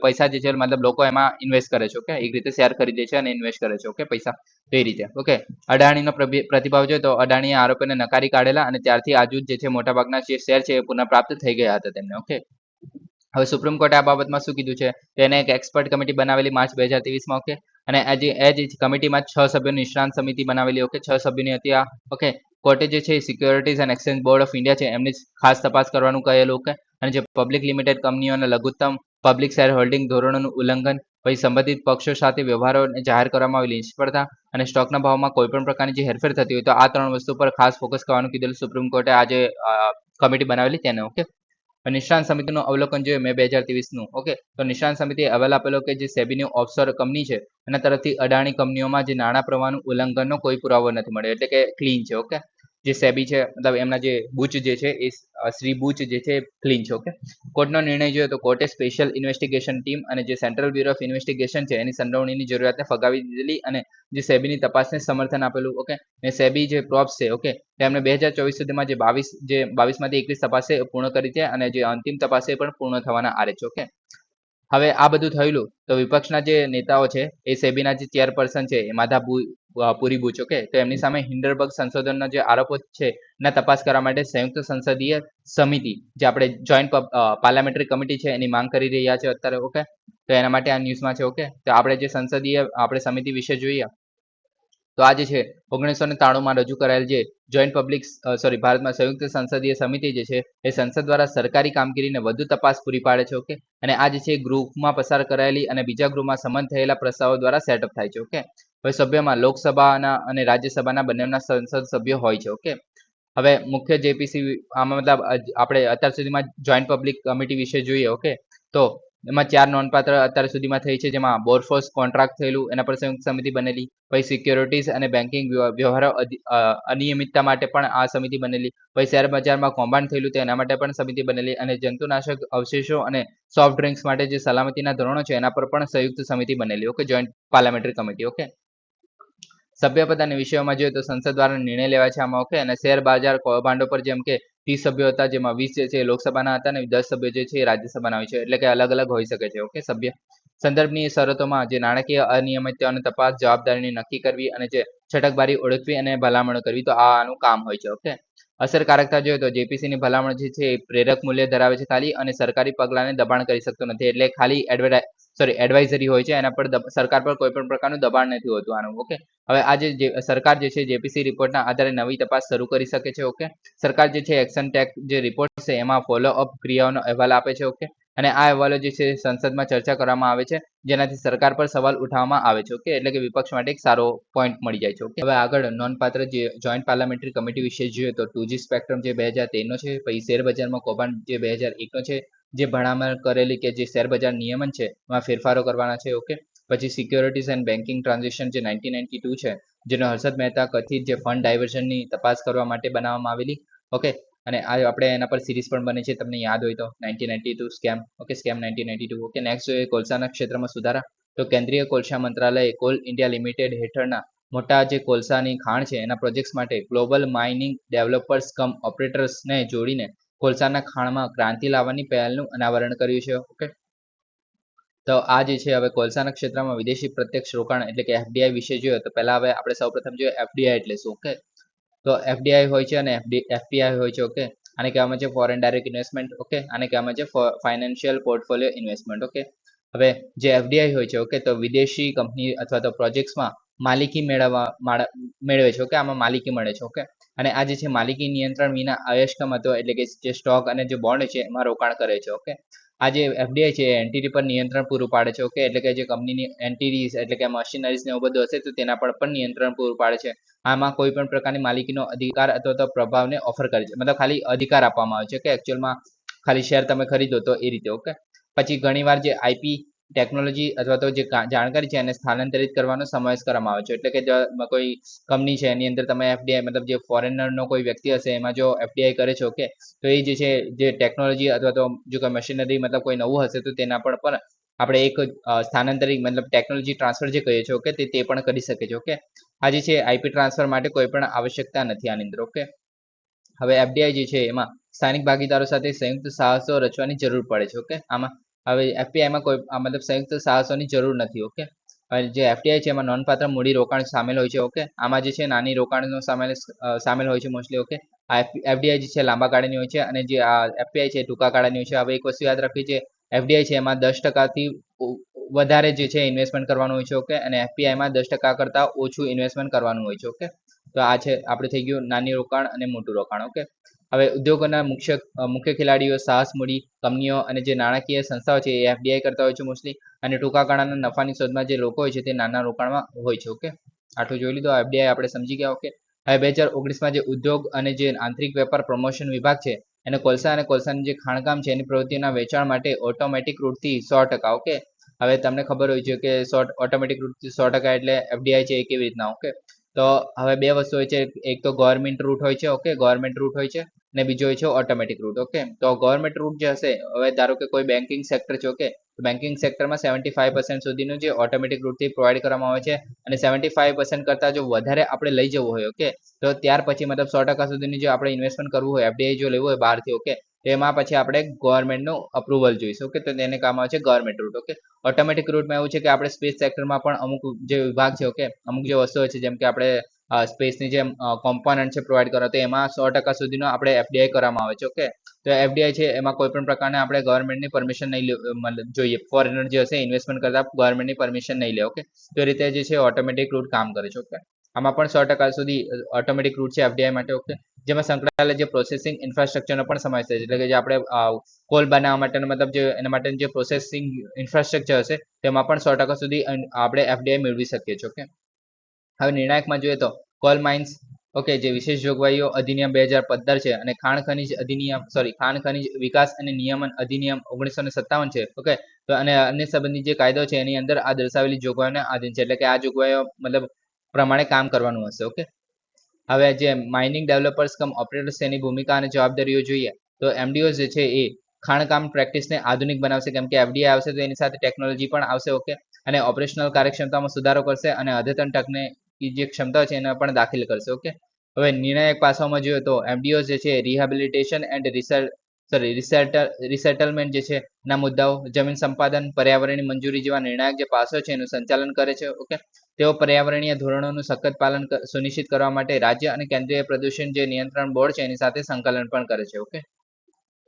[SPEAKER 1] પૈસા જે છે મતલબ લોકો એમાં ઇન્વેસ્ટ કરે છે. ઓકે, એક રીતે શેર ખરીદે છે અને ઇન્વેસ્ટ કરે છે. ઓકે, પૈસા તો એ રીતે. ઓકે, અદાણીનો પ્રતિભાવ જોઈએ તો અદાણીએ આરોપોને નકારી કાઢેલા, અને ત્યારથી આ જૂથ જે છે મોટાભાગના જે શેર છે એ પુનઃપ્રાપ્ત થઈ ગયા હતા તેમને. ઓકે, હવે સુપ્રીમ કોર્ટે આ બાબતમાં શું કીધું છે, તેને એક એક્સપર્ટ કમિટી બનાવેલી માર્ચ 2023માં. ઓકે, અને એ જ કમિટીમાં 6 સભ્યોની નિષ્ણાંત સમિતિ બનાવેલી. ઓકે, 6 સભ્યોની હતી આ. ઓકે, કોર્ટે જે છે securities and Exchange Board of India છે એમની ખાસ તપાસ કરવાનું કહેલું. ઓકે, અને જે પબ્લિક લિમિટેડ કંપનીઓના લઘુત્તમ પબ્લિક શેર હોલ્ડિંગ ધોરણોનું ઉલ્લંઘન, પછી સંબંધિત પક્ષો સાથે વ્યવહારોને જાહેર કરવામાં આવેલી નિષ્ફળતા, અને સ્ટોકના ભાવમાં કોઈ પણ પ્રકારની જે હેરફેર થતી હોય તો આ 3 વસ્તુ પર ખાસ ફોકસ કરવાનું કીધેલું સુપ્રીમ કોર્ટે આજે કમિટી બનાવેલી તેને. ઓકે, નિષ્ણાંત સમિતિનું અવલોકન જોઈએ મે 2023નું. ઓકે, તો નિષ્ણાંત સમિતિએ અહેવાલ આપેલો કે જે સેબીની ઓફશોર કંપની છે એના તરફથી અદાણી કંપનીઓમાં જે નાણાં પ્રવાહનું ઉલ્લંઘનનો કોઈ પુરાવો નથી મળ્યો, એટલે કે ક્લીન છે. ઓકે, જે સેબી છે મતલબ એમના જે બુચ જે છે એ શ્રી બુચ જે છે ક્લીન છે. ઓકે, કોર્ટનો નિર્ણય જોઈએ તો કોર્ટે સ્પેશિયલ ઇન્વેસ્ટિગેશન ટીમ અને જે સેન્ટ્રલ બ્યુરો ઓફ ઇન્વેસ્ટિગેશન છે એની સંડોવણીની જરૂરિયાતને ફગાવી દીધેલી, અને જે સેબીની તપાસને સમર્થન આપેલું. ઓકે, ને સેબી જે પ્રોપ્સ છે. ઓકે, તેમણે 2024 સુધીમાં જે 22માંથી 21 તપાસે પૂર્ણ કરી છે, અને જે અંતિમ તપાસે પણ પૂર્ણ થવાના આરે છે. ઓકે, હવે આ બધું થયેલું તો વિપક્ષના જે નેતાઓ છે એ સેબીના જે ચેરપર્સન છે એ માધા પુરી બુચ. ઓકે, તો એમની સામે હિન્ડરબર્ગ સંશોધનના જે આરોપો છે એના તપાસ કરવા માટે સંયુક્ત સંસદીય સમિતિ, જે આપણે જોઈન્ટ પાર્લામેન્ટરી કમિટી છે એની માંગ કરી રહ્યા છે અત્યારે. ઓકે, તો એના માટે આ ન્યૂઝમાં છે. ઓકે, તો આપણે જે સંસદીય આપણે સમિતિ વિશે જોઈએ તો આ જે છે 1993માં રજૂ કરાયેલ જે જોઈન્ટ ભારતમાં સંયુક્ત સંસદીય સમિતિ જે છે એ સંસદ દ્વારા સરકારી કામગીરીને વધુ તપાસ પૂરી પાડે છે. ઓકે, અને આ જે છે ગૃહમાં પસાર કરાયેલી અને બીજા ગૃહમાં સંમત થયેલા પ્રસ્તાવો દ્વારા સેટઅપ થાય છે. ઓકે, હવે સભ્યમાં લોકસભાના અને રાજ્યસભાના બંનેના સંસદ સભ્યો હોય છે. ઓકે, હવે મુખ્ય જેપીસી આમાં મતલબ આપણે અત્યાર સુધીમાં જોઈન્ટ પબ્લિક કમિટી વિશે જોઈએ. ઓકે, તો એમાં 4 નોંધપાત્ર અત્યાર સુધીમાં થઈ છે, જેમાં બોરફોસ કોન્ટ્રાક્ટ થયેલું એના પર સંયુક્ત સમિતિ બનેલી, પછી સિક્યોરિટીઝ અને બેન્કિંગ વ્યવહારો અનિયમિતતા માટે પણ આ સમિતિ બનેલી, પછી શેર બજારમાં કૌભાંડ થયેલું તો એના માટે પણ સમિતિ બનેલી, અને જંતુનાશક અવશેષો અને સોફ્ટ ડ્રિંક્સ માટે જે સલામતીના ધોરણો છે એના પર પણ સંયુક્ત સમિતિ બનેલી. Okay, joint parliamentary committee. Okay, સભ્યપદ અને વિષયોમાં જોઈએ તો સંસદ દ્વારા નિર્ણય લેવાય છે આમાં. ઓકે, અને શેર બજાર કૌભાંડો પર જેમ કે 30 સભ્યો હતા, જેમાં 20 જે છે એ લોકસભાના હતા અને 10 સભ્યો જે છે એ રાજ્યસભાના હોય છે, એટલે કે અલગ અલગ હોઈ શકે છે. ઓકે, સભ્ય સંદર્ભની શરતોમાં જે નાણાકીય અનિયમિતતાઓની તપાસ, જવાબદારીની નક્કી કરવી અને જે છટકબારી ઓળખવી અને ભલામણો કરવી, તો આ આનું કામ હોય છે. ઓકે, અસરકારકતા જોઈએ તો જેપીસી ની ભલામણ જે છે એ પ્રેરક મૂલ્ય ધરાવે છે ખાલી, અને સરકારી પગલાંને દબાણ કરી શકતો નથી, એટલે ખાલી એડવાઇઝરી હોય છે, એના પર સરકાર પર કોઈ પણ પ્રકારનું દબાણ નથી હોતું આનું. ઓકે, હવે આ જે સરકાર જે છે જેપીસી રિપોર્ટના આધારે નવી તપાસ શરૂ કરી શકે છે. ઓકે, સરકાર જે છે એક્શન ટેક જે રિપોર્ટ છે એમાં ફોલો અપ ક્રિયાઓનો અહેવાલ આપે છે. ઓકે, અને આ અહેવાલો જે છે સંસદમાં ચર્ચા કરવામાં આવે છે, જેનાથી સરકાર પર સવાલ ઉઠાવવામાં આવે છે. ઓકે, એટલે કે વિપક્ષ માટે એક સારો પોઈન્ટ મળી જાય છે. ઓકે, હવે આગળ નોંધપાત્ર જે જોઈન્ટ પાર્લામેન્ટરી કમિટી વિશે જોઈએ તો 2G સ્પેક્ટ્રમ જે 2013 નો છે, પછી શેરબજારમાં કૌભાંડ જે 2001 નો છે, જે ભલામણ કરેલી કે જે શેરબજાર નિયમન છે એમાં ફેરફારો કરવાના છે. ઓકે, પછી સિક્યોરિટીઝ એન્ડ બેન્કિંગ ટ્રાન્ઝેક્શન જે 1992 છે, જેનો હર્ષદ મહેતા કથિત જે ફંડ ડાયવર્ઝનની તપાસ કરવા માટે બનાવવામાં આવેલી. ઓકે, અને આ આપણે એના પર સિરીઝ પણ બની છે, તમને યાદ હોય તો 1992 scam. Okay, scam 1992. Okay, next જોઈએ કોલસાના ક્ષેત્રમાં સુધારા. તો કેન્દ્રીય કોલસા મંત્રાલયે કોલ ઇન્ડિયા લિમિટેડ હેઠળના મોટા જે કોલસાની ખાણ છે એના પ્રોજેક્ટ્સ માટે ગ્લોબલ માઇનિંગ ડેવલપર્સ કમ ઓપરેટર્સને જોડીને કોલસાના ખાણમાં ક્રાંતિ લાવવાની પહેલનું અનાવરણ કર્યું છે. ઓકે, તો આ જે છે હવે કોલસાના ક્ષેત્રમાં વિદેશી પ્રત્યક્ષ રોકાણ એટલે કે એફડીઆઈ વિશે જોઈએ તો પહેલા હવે આપણે સૌપ્રથમ જોઈએ એફડીઆઈ એટલે શું. ઓકે, તો એફડીઆઈ હોય છે અને એફપીઆઈ હોય છે. ઓકે, આને કહેવામાં છે ફોરેન ડાયરેક્ટ ઇન્વેસ્ટમેન્ટ. ઓકે, આને કહેવામાં છે ફાઇનાન્શિયલ પોર્ટફોલિયો ઇન્વેસ્ટમેન્ટ. ઓકે, હવે જે એફડીઆઈ હોય છે, ઓકે, તો વિદેશી કંપની અથવા તો પ્રોજેક્ટ્સમાં માલિકી મેળવે છે. ઓકે, આમાં માલિકી મળે છે. ઓકે, અને આ જે છે માલિકી નિયંત્રણ વિના અયસ્ક મતો એટલે કે જે સ્ટોક અને જે બોન્ડ છે એમાં રોકાણ કરે છે. ઓકે, આ જે એફડીઆઈ છે એન્ટિટી પર નિયંત્રણ પૂરું પાડે છે. ઓકે, એટલે કે જે કંપનીની એન્ટિટીઝ એટલે કે મશીનરીઝ ને એવું બધું હશે તો તેના પર પણ નિયંત્રણ પૂરું પાડે છે. આમાં કોઈ પણ પ્રકારની માલિકીનો અધિકાર અથવા તો પ્રભાવને ઓફર કરે છે, મતલબ ખાલી અધિકાર આપવામાં આવે છે કે એકચ્યુઅલમાં ખાલી શેર તમે ખરીદો તો એ રીતે. ઓકે, પછી ઘણીવાર જે આઈપી ટેકનોલોજી અથવા તો જે જાણકારી છે એને સ્થાનાંતરિત કરવાનો સમાવેશ કરવામાં આવે છે, એટલે કે કોઈ કંપની છે એની અંદર તમે એફડીઆઈ મતલબ જે ફોરેનરનો કોઈ વ્યક્તિ હશે એમાં જો એફડીઆઈ કરે છે. ઓકે, તો એ જે છે જે ટેકનોલોજી અથવા તો જો કોઈ મશીનરી મતલબ કોઈ નવું હશે તો તેના પર પણ આપણે એક સ્થાનાંતરિત મતલબ ટેકનોલોજી ટ્રાન્સફર જે કહીએ છીએ. ઓકે, તે પણ કરી શકે છે. ઓકે, આ જે છે આઈપી ટ્રાન્સફર માટે કોઈ પણ આવશ્યકતા નથી આની અંદર. ઓકે, હવે એફડીઆઈ જે છે એમાં સ્થાનિક ભાગીદારો સાથે સંયુક્ત સાહસો રચવાની જરૂર પડે છે. ઓકે, આમાં હવે એફપીઆઈમાં કોઈ મતલબ સંયુક્ત સાહસોની જરૂર નથી. ઓકે, જે એફડીઆઈ છે એમાં નોંધપાત્ર મૂડી રોકાણ સામેલ હોય છે. ઓકે, આમાં જે છે નાની રોકાણનો સામેલ હોય છે મોસ્ટલી. ઓકે, આ એફડીઆઈ જે છે લાંબા ગાળાની હોય છે અને જે આ એફપીઆઈ છે ટૂંકા ગાળાની હોય છે. હવે એક વસ્તુ યાદ રાખવી છે, એફડીઆઈ છે એમાં 10% વધારે જે છે ઇન્વેસ્ટમેન્ટ કરવાનું હોય છે. ઓકે, અને એફપીઆઈમાં 10% કરતાં ઓછું ઇન્વેસ્ટમેન્ટ કરવાનું હોય છે. ઓકે, તો આ છે આપણે થઈ ગયું નાની રોકાણ અને મોટું રોકાણ. ઓકે, હવે ઉદ્યોગોના મુખ્ય ખેલાડીઓ સાહસ મૂડી કંપનીઓ અને જે નાણાકીય સંસ્થાઓ છે એ એફડીઆઈ કરતા હોય છે મોસ્ટલી, અને ટૂંકા ગાળાના નફાની શોધમાં જે લોકો હોય છે તે નાના રોકાણમાં હોય છે. ઓકે, આટલું જોઈ લીધું, એફડીઆઈ આપણે સમજી ગયા. ઓકે, હવે 2019માં જે ઉદ્યોગ અને જે આંતરિક વેપાર પ્રમોશન વિભાગ છે એને કોલસા અને કોલસાની જે ખાણકામ છે એની પ્રવૃત્તિના વેચાણ માટે ઓટોમેટિક રૂટથી 100%. ઓકે, હવે તમને ખબર હોય છે કે ઓટોમેટિક રૂટથી 100% એટલે એફડીઆઈ છે એ કેવી રીતના. ઓકે, તો હવે બે વસ્તુ હોય છે, એક તો ગવર્મેન્ટ રૂટ હોય છે. ઓકે, ગવર્મેન્ટ રૂટ હોય છે અને બીજો હોય છે ઓટોમેટિક રૂટ. ઓકે, તો ગવર્મેન્ટ રૂટ જે હશે, હવે ધારો કે કોઈ બેન્કિંગ સેક્ટર છે. ઓકે, બેન્કિંગ સેક્ટરમાં 75% સુધીનું જે ઓટોમેટિક રૂટથી પ્રોવાઈડ કરવામાં આવે છે, અને 75% કરતાં જો વધારે આપણે લઈ જવું હોય. ઓકે, તો ત્યાર પછી મતલબ 100% સુધીની જો આપણે ઇન્વેસ્ટમેન્ટ કરવું હોય, એફડીઆઈ જો લેવું હોય બહારથી. ઓકે, તો એમાં પછી આપણે ગવર્મેન્ટનું અપ્રુવલ જોઈશું. ઓકે, તો તેને કામ આવે છે ગવર્મેન્ટ રૂટ. ઓકે, ઓટોમેટિક રૂટમાં એવું છે કે આપણે સ્પેસ સેક્ટરમાં પણ અમુક જે વિભાગ છે. ઓકે, અમુક જે વસ્તુઓ છે જેમ કે આપણે સ્પેસની જે કોમ્પોનન્ટ છે પ્રોવાઈડ કરો તો એમાં 100% સુધીનો આપણે એફડીઆઈ કરવામાં આવે છે. ઓકે, તો એફડીઆઈ છે એમાં કોઈ પણ પ્રકારના આપણે ગવર્મેન્ટની પરમિશન નહીં જોઈએ, ફોરેનર જે હશે ઇન્વેસ્ટમેન્ટ કરતા ગવર્મેન્ટની પરમિશન નહીં લે. ઓકે, તો એ રીતે જે છે ઓટોમેટિક રૂટ કામ કરે છે. ઓકે, આમાં પણ 100% સુધી ઓટોમેટિક રૂટ છે એફડીઆઈ માટે. ઓકે, જેમાં સંકળાયેલા જે પ્રોસેસિંગ ઇન્ફ્રાસ્ટ્રક્ચરનો પણ સમાવેશ થાય છે, એટલે કે જે આપણે કોલ બનાવવા માટેનો મતલબ જે એના માટેનું જે પ્રોસેસિંગ ઇન્ફ્રાસ્ટ્રક્ચર હશે તેમાં પણ 100% સુધી આપણે એફડીઆઈ મેળવી શકીએ છીએ. ઓકે, હવે નિર્ણાયકમાં જોઈએ તો કોલ માઇન્સ. ઓકે, જે વિશેષ જોગવાઈઓ અધિનિયમ 2015 છે અને ખાણ ખનિજ વિકાસ અને નિયમન અધિનિયમ 1957 છે. ઓકે, તો અને અન્ય સંબંધિત જે કાયદો છે એની અંદર આ દર્શાવેલી જોગવાઈઓને આધીન છે, એટલે કે આ જોગવાઈઓ મતલબ પ્રમાણે કામ કરવાનું હશે. ઓકે, હવે જે માઇનિંગ ડેવલપર્સ કમ ઓપરેટર્સ એની ભૂમિકા અને જવાબદારીઓ જોઈએ તો એમડીઓ જે છે એ ખાણકામ પ્રેક્ટિસને આધુનિક બનાવશે, કેમ કે એફડીઆઈ આવશે તો એની સાથે ટેકનોલોજી પણ આવશે. ઓકે, અને ઓપરેશનલ કાર્યક્ષમતામાં સુધારો કરશે અને અદ્યતન તકનીકી જે ક્ષમતા છે એને પણ દાખલ કરશે. ઓકે, હવે નિર્ણાયક પાસાઓમાં જોઈએ તો એમડીઓ જે છે રિહેબિલિટેશન એન્ડ રિસેટલમેન્ટ જે છે ના મુદ્દાઓ, જમીન સંપાદન, પર્યાવરણની મંજૂરી જેવા નિર્ણાયક જે પાસો છે એનું સંચાલન કરે છે. ઓકે, તેઓ પર્યાવરણીય ધોરણોનું સખત પાલન સુનિશ્ચિત કરવા માટે રાજ્ય અને કેન્દ્રીય પ્રદૂષણ જે નિયંત્રણ બોર્ડ છે એની સાથે સંકલન પણ કરે છે. ઓકે,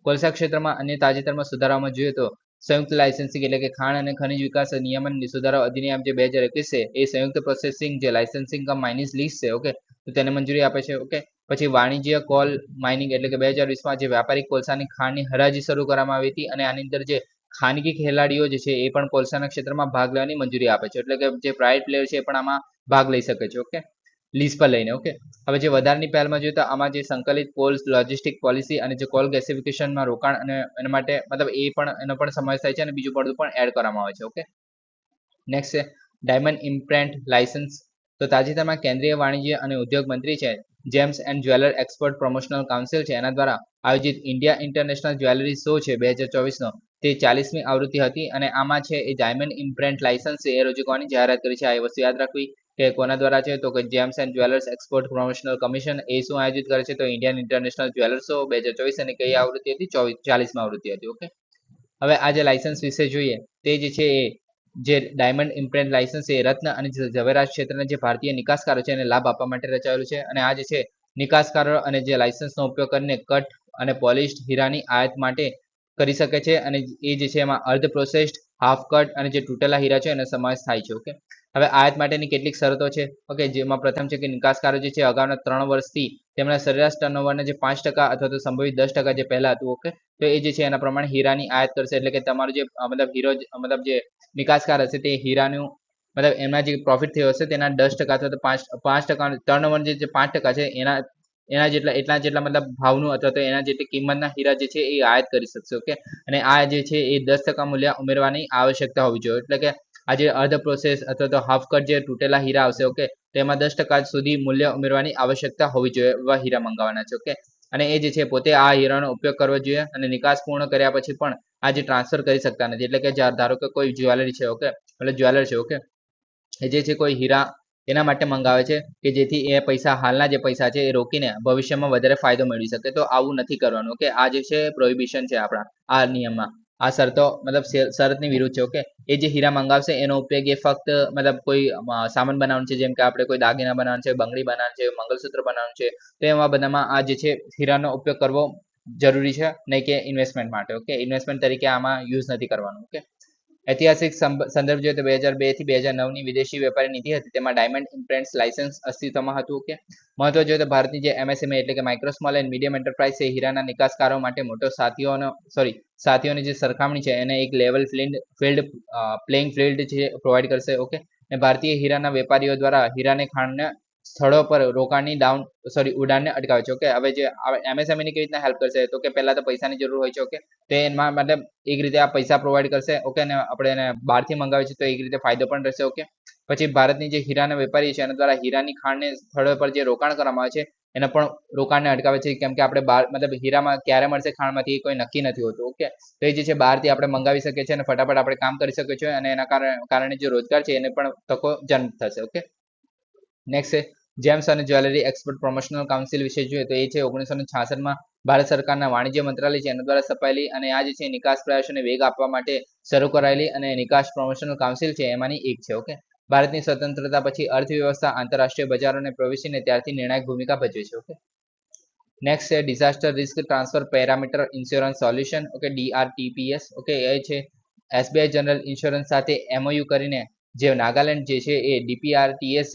[SPEAKER 1] કોલસા ક્ષેત્રમાં અન્ય તાજેતરમાં સુધારામાં જોઈએ તો સંયુક્ત લાયસન્સિંગ એટલે કે ખાણ અને ખનિજ વિકાસ નિયમન સુધારો અધિનિયમ જે 2021 છે એ સંયુક્ત પ્રોસેસિંગ જે લાયસન્સિંગ કમ માઇનિંગ લીઝ છે. ઓકે, તો તેને મંજૂરી આપે છે. ઓકે, પછી વાણિજ્ય કોલ માઇનિંગ એટલે કે 2020માં જે વ્યાપારિક કોલસાની ખાણની હરાજી શરૂ કરવામાં આવી હતી અને આની અંદર જે ખાનગી ખેલાડીઓ જે છે એ પણ કોલસાના ક્ષેત્રમાં ભાગ લેવાની મંજૂરી આપે છે. એટલે કે જે પ્રાઇવેટ પ્લેયર છે એ પણ આમાં ભાગ લઈ શકે છે. ઓકે, લીઝ પર લઈને. ઓકે, હવે જે વધારાની પહેલમાં જોઈએ તો આમાં જે સંકલિત કોલ લોજિસ્ટિક પોલિસી અને જે કોલ ગેસિફિકેશનમાં રોકાણ અને એના માટે મતલબ એ પણ એનો પણ સમાવેશ થાય છે અને બીજું પડતું પણ એડ કરવામાં આવે છે. ઓકે, નેક્સ્ટ છે ડાયમંડ ઇમ્પ્રેન્ટ લાયસન્સ. તો તાજેતરમાં કેન્દ્રીય વાણિજ્ય અને ઉદ્યોગ મંત્રી છે gems and jeweller export promotional council છે એના દ્વારા આયોજિત ઇન્ડિયા ઇન્ટરનેશનલ જ્વેલરી શો છે 2024નો તે 40મી આવૃત્તિ હતી અને આમાં છે એ ડાયમંડ ઇમ્પ્રેન્ટ લાયસન્સ છે એ રજૂ કરવાની જાહેરાત કરી છે. આ વસ્તુ યાદ રાખવી કે કોના દ્વારા છે તો કે gems and jewellers export promotional commission એ શું આયોજિત કરે છે તો ઇન્ડિયન ઇન્ટરનેશનલ જ્વેલર શો 2024 અને કઈ આવૃત્તિ હતી 40મી આવૃત્તિ હતી. ઓકે, હવે આ જે લાયસન્સ વિશે જોઈએ તે જે છે એ જે ડાયમંડ ઇમ્પ્રેન્ટ લાયસન્સ છે એ રત્ન અને ઝવેરાત ક્ષેત્રના જે ભારતીય નિકાસકારો છે એને લાભ આપવા માટે રચાયેલું છે અને આ જે છે નિકાસકારો અને જે લાયસન્સનો ઉપયોગ કરીને કટ અને પોલિશ્ડ હીરાની આયાત માટે કરી શકે છે અને એ જે છે એમાં અર્ધ પ્રોસેસ્ડ, હાફ કટ અને જે તૂટેલા હીરા છે એનો સમાવેશ થાય છે. ઓકે, હવે આયાત માટેની કેટલીક શરતો છે. ઓકે, જેમાં પ્રથમ છે કે નિકાસકારો જે છે અગાઉના 3 વર્ષથી તેમના સરેરાશ ટર્નઓવરના જે 5% અથવા તો સંભવિત 10% જે પહેલા હતું. ઓકે, તો એ જે છે એના પ્રમાણે હીરાની આયાત કરશે. એટલે કે તમારું જે મતલબ હીરો મતલબ જે નિકાસકાર હશે તે હીરાનું મતલબ એમના જે પ્રોફિટ થયો હશે તેના 10% અથવા તો 5% ટર્નઓવર જે 5% છે એના જેટલા મતલબ ભાવનું અથવા તો એના જેટલી કિંમતના હીરા જે છે એ આયાત કરી શકશે. ઓકે, અને આ જે છે એ 10% મૂલ્ય ઉમેરવાની આવશ્યકતા હોવી જોઈએ. એટલે કે આ જે અર્ધ પ્રોસેસ અથવા તો હાફ કટ જે તૂટેલા હીરા આવશે. ઓકે, તેમાં 10% સુધી મૂલ્ય ઉમેરવાની આવશ્યકતા હોવી જોઈએ એવા હીરા મંગાવવાના છે. ઓકે, અને એ જે છે પોતે આ હીરાનો ઉપયોગ કરવો જોઈએ અને નિકાસ પૂર્ણ કર્યા પછી પણ આ જે ટ્રાન્સફર કરી શકતા નથી. એટલે કે ધારો કે કોઈ જ્વેલરી છે. ઓકે, એટલે જ્વેલર છે. ઓકે, એ જે છે કોઈ હીરા એના માટે મંગાવે છે કે જેથી એ પૈસા હાલના જે પૈસા છે એ રોકીને ભવિષ્યમાં વધારે ફાયદો મેળવી શકે. તો આવું નથી કરવાનું. ઓકે, આ જે છે પ્રોહિબિશન છે આપણા આ નિયમમાં. આ શરતો મતલબ શરતની વિરુદ્ધ છે. ઓકે, એ જે હીરા મંગાવશે એનો ઉપયોગ એ ફક્ત મતલબ કોઈ સામાન બનાવવાનું છે જેમ કે આપણે કોઈ દાગીના બનાવવાનું છે, બંગડી બનાવવાનું છે, મંગલસૂત્ર બનાવવાનું છે, તો એવા બધામાં આ જે છે હીરાનો ઉપયોગ કરવો જરૂરી છે નહીં કે ઇન્વેસ્ટમેન્ટ માટે. ઓકે, ઇન્વેસ્ટમેન્ટ તરીકે આમાં યુઝ નથી કરવાનું. ઓકે, ઐતિહાસિક સંદર્ભ જોઈએ તો 2002 થી 2009ની વિદેશી વેપારી નીતિ હતી તેમાં ડાયમંડ ઇમ્પ્રેન્ટ્સ લાયસન્સ અસ્તિત્વમાં હતું. ઓકે, મહત્વ જોઈએ તો ભારતની જે એમએસએમઈ એટલે કે micro small and medium enterprise છે હીરાના નિકાસકારો માટે મોટો સાથીઓની જે સરખામણી છે એને એક લેવલ પ્લેઇંગ ફિલ્ડ છે પ્રોવાઈડ કરશે. ઓકે, અને ભારતીય હીરાના વેપારીઓ દ્વારા હીરાને ખાણના સ્થળો પર રોકાણની ઉડાનને અટકાવે છે. ઓકે, હવે જે એમએસએમઈ ની કેવી રીતના હેલ્પ કરશે તો કે પહેલા તો પૈસાની જરૂર હોય છે. ઓકે, તો એમાં મતલબ એક રીતે આ પૈસા પ્રોવાઈડ કરશે. ઓકે, અને આપણે એને બહારથી મંગાવીએ છીએ તો એક રીતે ફાયદો પણ રહેશે. ઓકે, પછી ભારતની જે હીરાના વેપારી છે એના દ્વારા હીરાની ખાણને સ્થળો પર જે રોકાણ કરવામાં આવે છે એના પણ રોકાણને અટકાવે છે. કેમ કે આપણે બહાર મતલબ હીરામાં ક્યારે મળશે ખાણમાંથી કોઈ નક્કી નથી હોતું. ઓકે, તો એ જે છે બહારથી આપણે મંગાવી શકીએ છીએ અને ફટાફટ આપણે કામ કરી શકીએ છીએ અને એના કારણે જે રોજગાર છે એને પણ તકો જન્મ થશે. ઓકે, નેક્સ્ટ છે જેમ્સ અને જ્વેલરી એક્સપોર્ટ પ્રમોશનલ કાઉન્સિલ વિશે જોઈએ તો એ છે 1966માં ભારત સરકારના વાણિજ્ય મંત્રાલય છે એના દ્વારા સ્થપાયેલી અને આ જે છે નિકાસ પ્રયાસોને વેગ આપવા માટે શરૂ કરાયેલી અને નિકાસ પ્રમોશનલ કાઉન્સિલ છે એમાંની એક છે. ઓકે, ભારતની સ્વતંત્રતા પછી અર્થવ્યવસ્થા આંતરરાષ્ટ્રીય બજારોને પ્રવેશીને ત્યારથી નિર્ણાયક ભૂમિકા ભજવે છે. ઓકે, નેક્સ્ટ છે disaster risk transfer parameter insurance solution. Okay, DRTPS. Okay, એ છે એસબીઆઈ જનરલ ઇન્સ્યોરન્સ સાથે MOU કરીને જે નાગાલેન્ડ જે છે એ DRTPS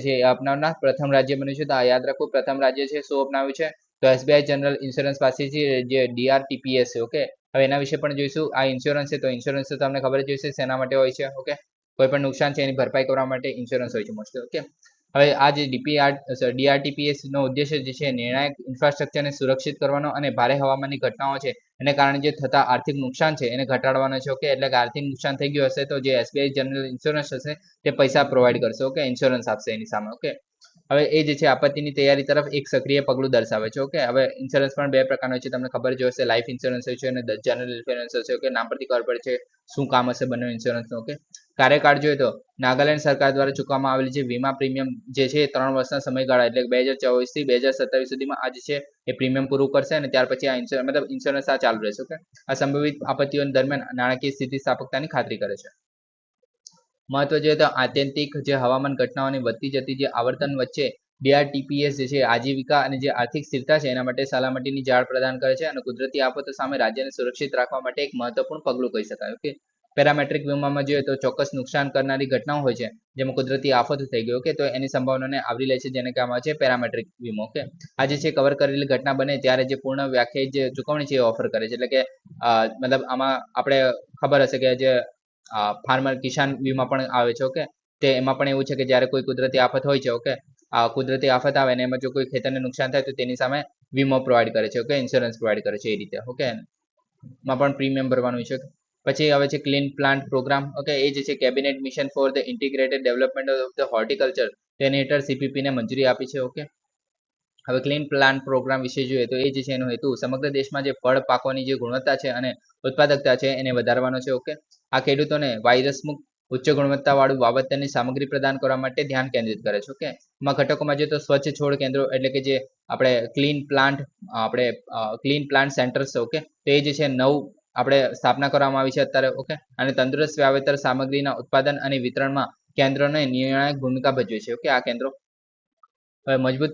[SPEAKER 1] છે એ અપનાવનાર પ્રથમ રાજ્ય બન્યું છે. તો આ યાદ રાખવું પ્રથમ રાજ્ય છે શું અપનાવ્યું છે તો એસબીઆઈ જનરલ ઇન્સ્યોરન્સ પાસેથી જે DRTPS છે. ઓકે, હવે એના વિશે પણ જોઈશું. આ ઇન્સ્યોરન્સ છે તો ઇન્સ્યોરન્સ તો તમને ખબર જ હશે શેના માટે હોય છે. ઓકે, કોઈ પણ નુકસાન છે એની ભરપાઈ કરવા માટે ઇન્સ્યોરન્સ હોય છે મોસ્ટલી. ઓકે, હવે આ જે DRTPS નો ઉદ્દેશ્ય જે છે નિર્ણાયક ઇન્ફ્રાસ્ટ્રક્ચરને સુરક્ષિત કરવાનો અને ભારે હવામાનની ઘટનાઓ છે એને કારણે જે થતા આર્થિક નુકસાન છે એને ઘટાડવાનો છે. ઓકે, એટલે કે આર્થિક નુકસાન થઈ ગયું હશે તો જે એસબીઆઈ જનરલ ઇન્સ્યોરન્સ હશે તે પૈસા પ્રોવાઈડ કરશે. ઓકે, ઇન્સ્યોરન્સ આપશે એની સામે. ઓકે, હવે એ જે છે આપત્તિની તૈયારી તરફ એક સક્રિય પગલું દર્શાવે છે. ઓકે, હવે ઇન્સ્યોરન્સ પણ બે પ્રકારનો છે તમને ખબર જ હશે. લાઈફ ઇન્સ્યોરન્સ હોય છે અને જનરલ ઇન્સ્યોરન્સ હશે. ઓકે, નામ પરથી ખબર પડે છે શું કામ હશે બંને ઇન્સ્યોરન્સનું. ઓકે, કાર્યકાળ જોઈએ તો નાગાલેન્ડ સરકાર દ્વારા ચૂકવવામાં આવેલી જે વીમા પ્રીમિયમ જે છે 3 વર્ષના સમયગાળા એટલે 2024 થી 2027 સુધીમાં આ જે છે એ પ્રીમિયમ પૂરું કરશે અને ત્યાર પછી આ ઇન્સ્યોરન્સ આ ચાલુ રહેશે. ઓકે, આ સંભવિત આપત્તિઓ દરમિયાન નાણાકીય સ્થિતિસ્થાપકતાની ખાતરી કરે છે. મહત્વ જોઈએ તો આત્યંતિક જે હવામાન ઘટનાઓની વધતી જતી જે આવર્તન વચ્ચે DRTPS જે છે આજીવિકા અને જે આર્થિક સ્થિરતા છે એના માટે સલામતીની જાળ પ્રદાન કરે છે અને કુદરતી આફતો સામે રાજ્યને સુરક્ષિત રાખવા માટે એક મહત્વપૂર્ણ પગલું કહી શકાય. ઓકે, પેરામેટ્રિક વીમામાં જોઈએ તો ચોક્કસ નુકસાન કરનારી ઘટનાઓ હોય છે જેમાં કુદરતી આફત થઈ ગઈ. ઓકે, તો એની સંભાવનાને આવરી લે છે જેને કહેવામાં આવે છે પેરામેટ્રિક વીમો. ઓકે, આ જે છે કવર કરેલી ઘટના બને ત્યારે જે પૂર્ણ વ્યાખ્યાયિત જે ચૂકવણી છે એ ઓફર કરે છે. એટલે કે મતલબ આમાં આપણે ખબર હશે કે જે ફાર્મર કિસાન વીમા પણ આવે છે. ઓકે, તે એમાં પણ એવું છે કે જ્યારે કોઈ કુદરતી આફત હોય છે, ઓકે, કુદરતી આફત આવે ને એમાં જો કોઈ ખેતરને નુકસાન થાય તો તેની સામે વીમો પ્રોવાઈડ કરે છે. ઓકે, ઇન્સ્યોરન્સ પ્રોવાઈડ કરે છે એ રીતે. ઓકે, માં પણ પ્રીમિયમ ભરવાનું છે. પછી આવે છે ક્લીન પ્લાન્ટ પ્રોગ્રામ. ઓકે, એ જે છે cabinet mission for the integrated development of the horticulture તેની હેઠળ CPP ને મંજૂરી આપી છે. ઓકે, હવે ક્લીન પ્લાન્ટ પ્રોગ્રામ વિશે જોઈએ તો એ જે છે એનો હેતુ સમગ્ર દેશમાં જે ફળ પાકોની જે ગુણવત્તા છે અને ઉત્પાદકતા છે એને વધારવાનો છે. ઓકે, આ ખેડૂતોને વાયરસ મુક્ત ઉચ્ચ ગુણવત્તાવાળું વાવેતરની સામગ્રી પ્રદાન કરવા માટે ધ્યાન કેન્દ્રિત કરે છે. ઓકે, એમાં ઘટકોમાં જોઈએ તો સ્વચ્છ છોડ કેન્દ્રો એટલે કે જે આપણે ક્લીન પ્લાન્ટ સેન્ટર્સ. ઓકે, તો એ જે છે આપણે સ્થાપના કરવામાં આવી છે અત્યારે. ઓકે, અને તંદુરસ્ત વાવેતર સામગ્રીના ઉત્પાદન અને વિતરણમાં કેન્દ્રોને નિર્ણાયક ભૂમિકા ભજવે છે. ઓકે, આ કેન્દ્રો હવે મજબૂત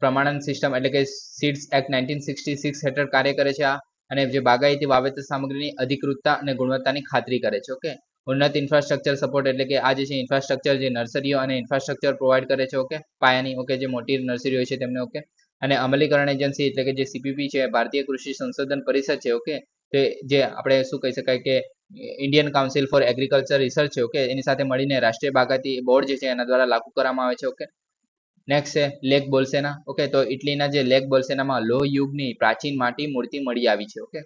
[SPEAKER 1] પ્રમાણન સિસ્ટમ એટલે કે સીડ્સ એક્ટ 1966 હેઠળ કાર્ય કરે છે અને જે બાગાયતી વાવેતર સામગ્રીની અધિકૃતતા અને ગુણવત્તાની ખાતરી કરે છે. ઓકે, ઉન્નત ઇન્ફ્રાસ્ટ્રક્ચર સપોર્ટ એટલે કે આ જે છે ઇન્ફ્રાસ્ટ્રક્ચર જે નર્સરીઓ અને ઇન્ફ્રાસ્ટ્રક્ચર પ્રોવાઈડ કરે છે. ઓકે, પાયાની. ઓકે, જે મોટી નર્સરીઓ છે તેમને. ઓકે, અને અમલીકરણ એજન્સી એટલે કે જે CPP છે ભારતીય કૃષિ સંશોધન પરિષદ છે. ઓકે, તે જે આપણે શું કહી શકાય કે Indian council four agriculture research છે. ઓકે, એની સાથે મળીને રાષ્ટ્રીય બાગાયતી બોર્ડ જે છે એના દ્વારા લાગુ કરવામાં આવે છે. ઓકે, નેક્સ્ટ છે લેક બોલ્સેના. ઓકે, તો ઇટલીના જે લેક બોલ્સેનામાં લોહ યુગની પ્રાચીન માટી મૂર્તિ મળી આવી છે. ઓકે,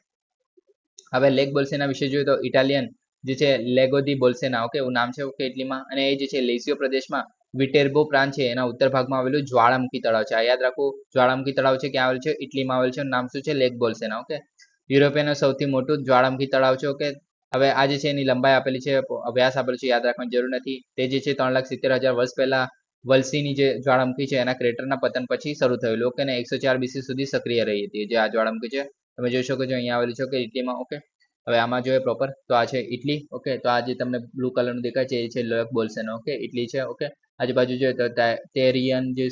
[SPEAKER 1] હવે લેક બોલ્સેના વિશે જોઈએ તો ઇટાલિયન જે છે લેગો દી બોલ્સેના. ઓકે, એવું નામ છે. ઓકે, ઇટલીમાં અને એ જે છે લેસિયો પ્રદેશમાં વિટેર્બો પ્રાંત છે એના ઉત્તર ભાગમાં આવેલું જ્વાળામુખી તળાવ છે. આ યાદ રાખવું, જ્વાળામુખી તળાવ છે ક્યાં આવેલું છે? ઇટલીમાં આવેલું છે. નામ શું છે? લેક બોલ્સેના. ઓકે, યુરોપિયનનું સૌથી મોટું જ્વાળામુખી તળાવ છે. ઓકે, હવે આ જે છે એની લંબાઈ આપેલી છે, વ્યાસ આપેલું છે, યાદ રાખવાની જરૂર નથી. તે જે છે 3,70,000 વર્ષ પહેલા વલસીની જે જ્વાળામુખી છે એના ક્રેટરના પતન પછી શરૂ થયેલું. ઓકે, અને 104 BC સુધી સક્રિય રહી હતી જે આ જ્વાળામુખી છે. તમે જોઈ શકો છો અહીંયા આવેલી છે. ઓકે, ઇટલીમાં. ઓકે, હવે આમાં જોઈએ પ્રોપર તો આ છે ઇટલી. ઓકે, તો આ જે તમને બ્લુ કલરનું દેખાય છે એ છે લેક બોલ્સેનો. ઓકે, ઇટલી છે. ઓકે, આજુબાજુ જોઈએ તો ટેરિયન જે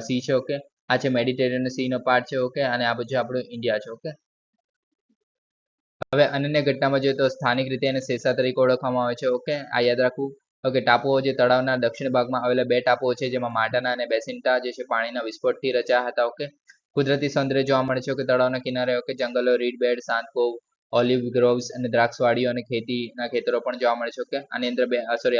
[SPEAKER 1] સી છે. ઓકે, આ છે મેડિટેરિયન સી નો પાર્ટ છે. ઓકે, અને આ બધું આપણું ઇન્ડિયા છે. ઓકે, હવે અનન્ય ઘટનામાં જોઈએ તો સ્થાનિક રીતે એને સેસા તરીકે ઓળખવામાં આવે છે. ઓકે, આ યાદ રાખવું. ઓકે, ટાપુઓ જે તળાવના દક્ષિણ ભાગમાં આવેલા 2 ટાપુઓ છે જેમાં માટાના અને બેસિન્ટા જે છે પાણીના વિસ્ફોટથી રચાયા હતા. ઓકે, કુદરતી સૌંદર્ય જોવા મળે છે. ઓકે, તળાવના કિનારે. ઓકે, જંગલો, રીડ બેડ, શાંત કોવ, ઓલિવ ગ્રોવ્સ અને દ્રાક્ષવાડીઓ અને ખેતીના ખેતરો પણ જોવા મળે છે. ઓકે, આની અંદર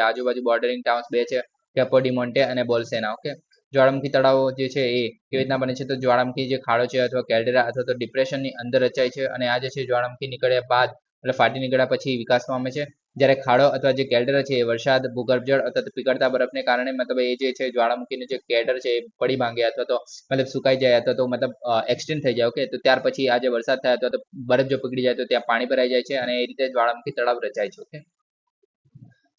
[SPEAKER 1] આજુબાજુ બોર્ડરિંગ ટાઉન્સ 2 છે, કેપોડીમોન્ટે અને બોલ્સેના. ઓકે, જ્વાળામુખી તળાવો જે છે એ કેવી રીતના બને છે તો જ્વાળામુખી જે ખાડો છે અથવા કેલ્ડેરા અથવા તો ડિપ્રેશનની અંદર રચાય છે અને આ જે છે જ્વાળામુખી નીકળ્યા બાદ એટલે ફાટી નીકળ્યા પછી વિકાસ પામે છે. જ્યારે ખાડો અથવા જે કેલ્ડર છે એ વરસાદ, ભૂગર્ભજળ અથવા તો પીગળતા બરફને કારણે મતલબ એ જે છે જ્વાળામુખીનું જે કેડર છે એ પડી ભાંગે અથવા તો મતલબ સુકાઈ જાય અથવા તો મતલબ એક્સટેન્ડ થઈ જાય. ઓકે, તો ત્યાર પછી આ જે વરસાદ થાય અથવા તો બરફ જો પીગળી જાય તો ત્યાં પાણી ભરાઈ જાય છે અને એ રીતે જ્વાળામુખી તળાવ રચાય છે. ઓકે,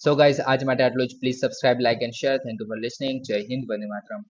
[SPEAKER 1] સો ગાઈઝ આજ માટે આટલું જ. Please subscribe, like and share. Thank you for listening. જય હિન્દ, વંદે માતરમ.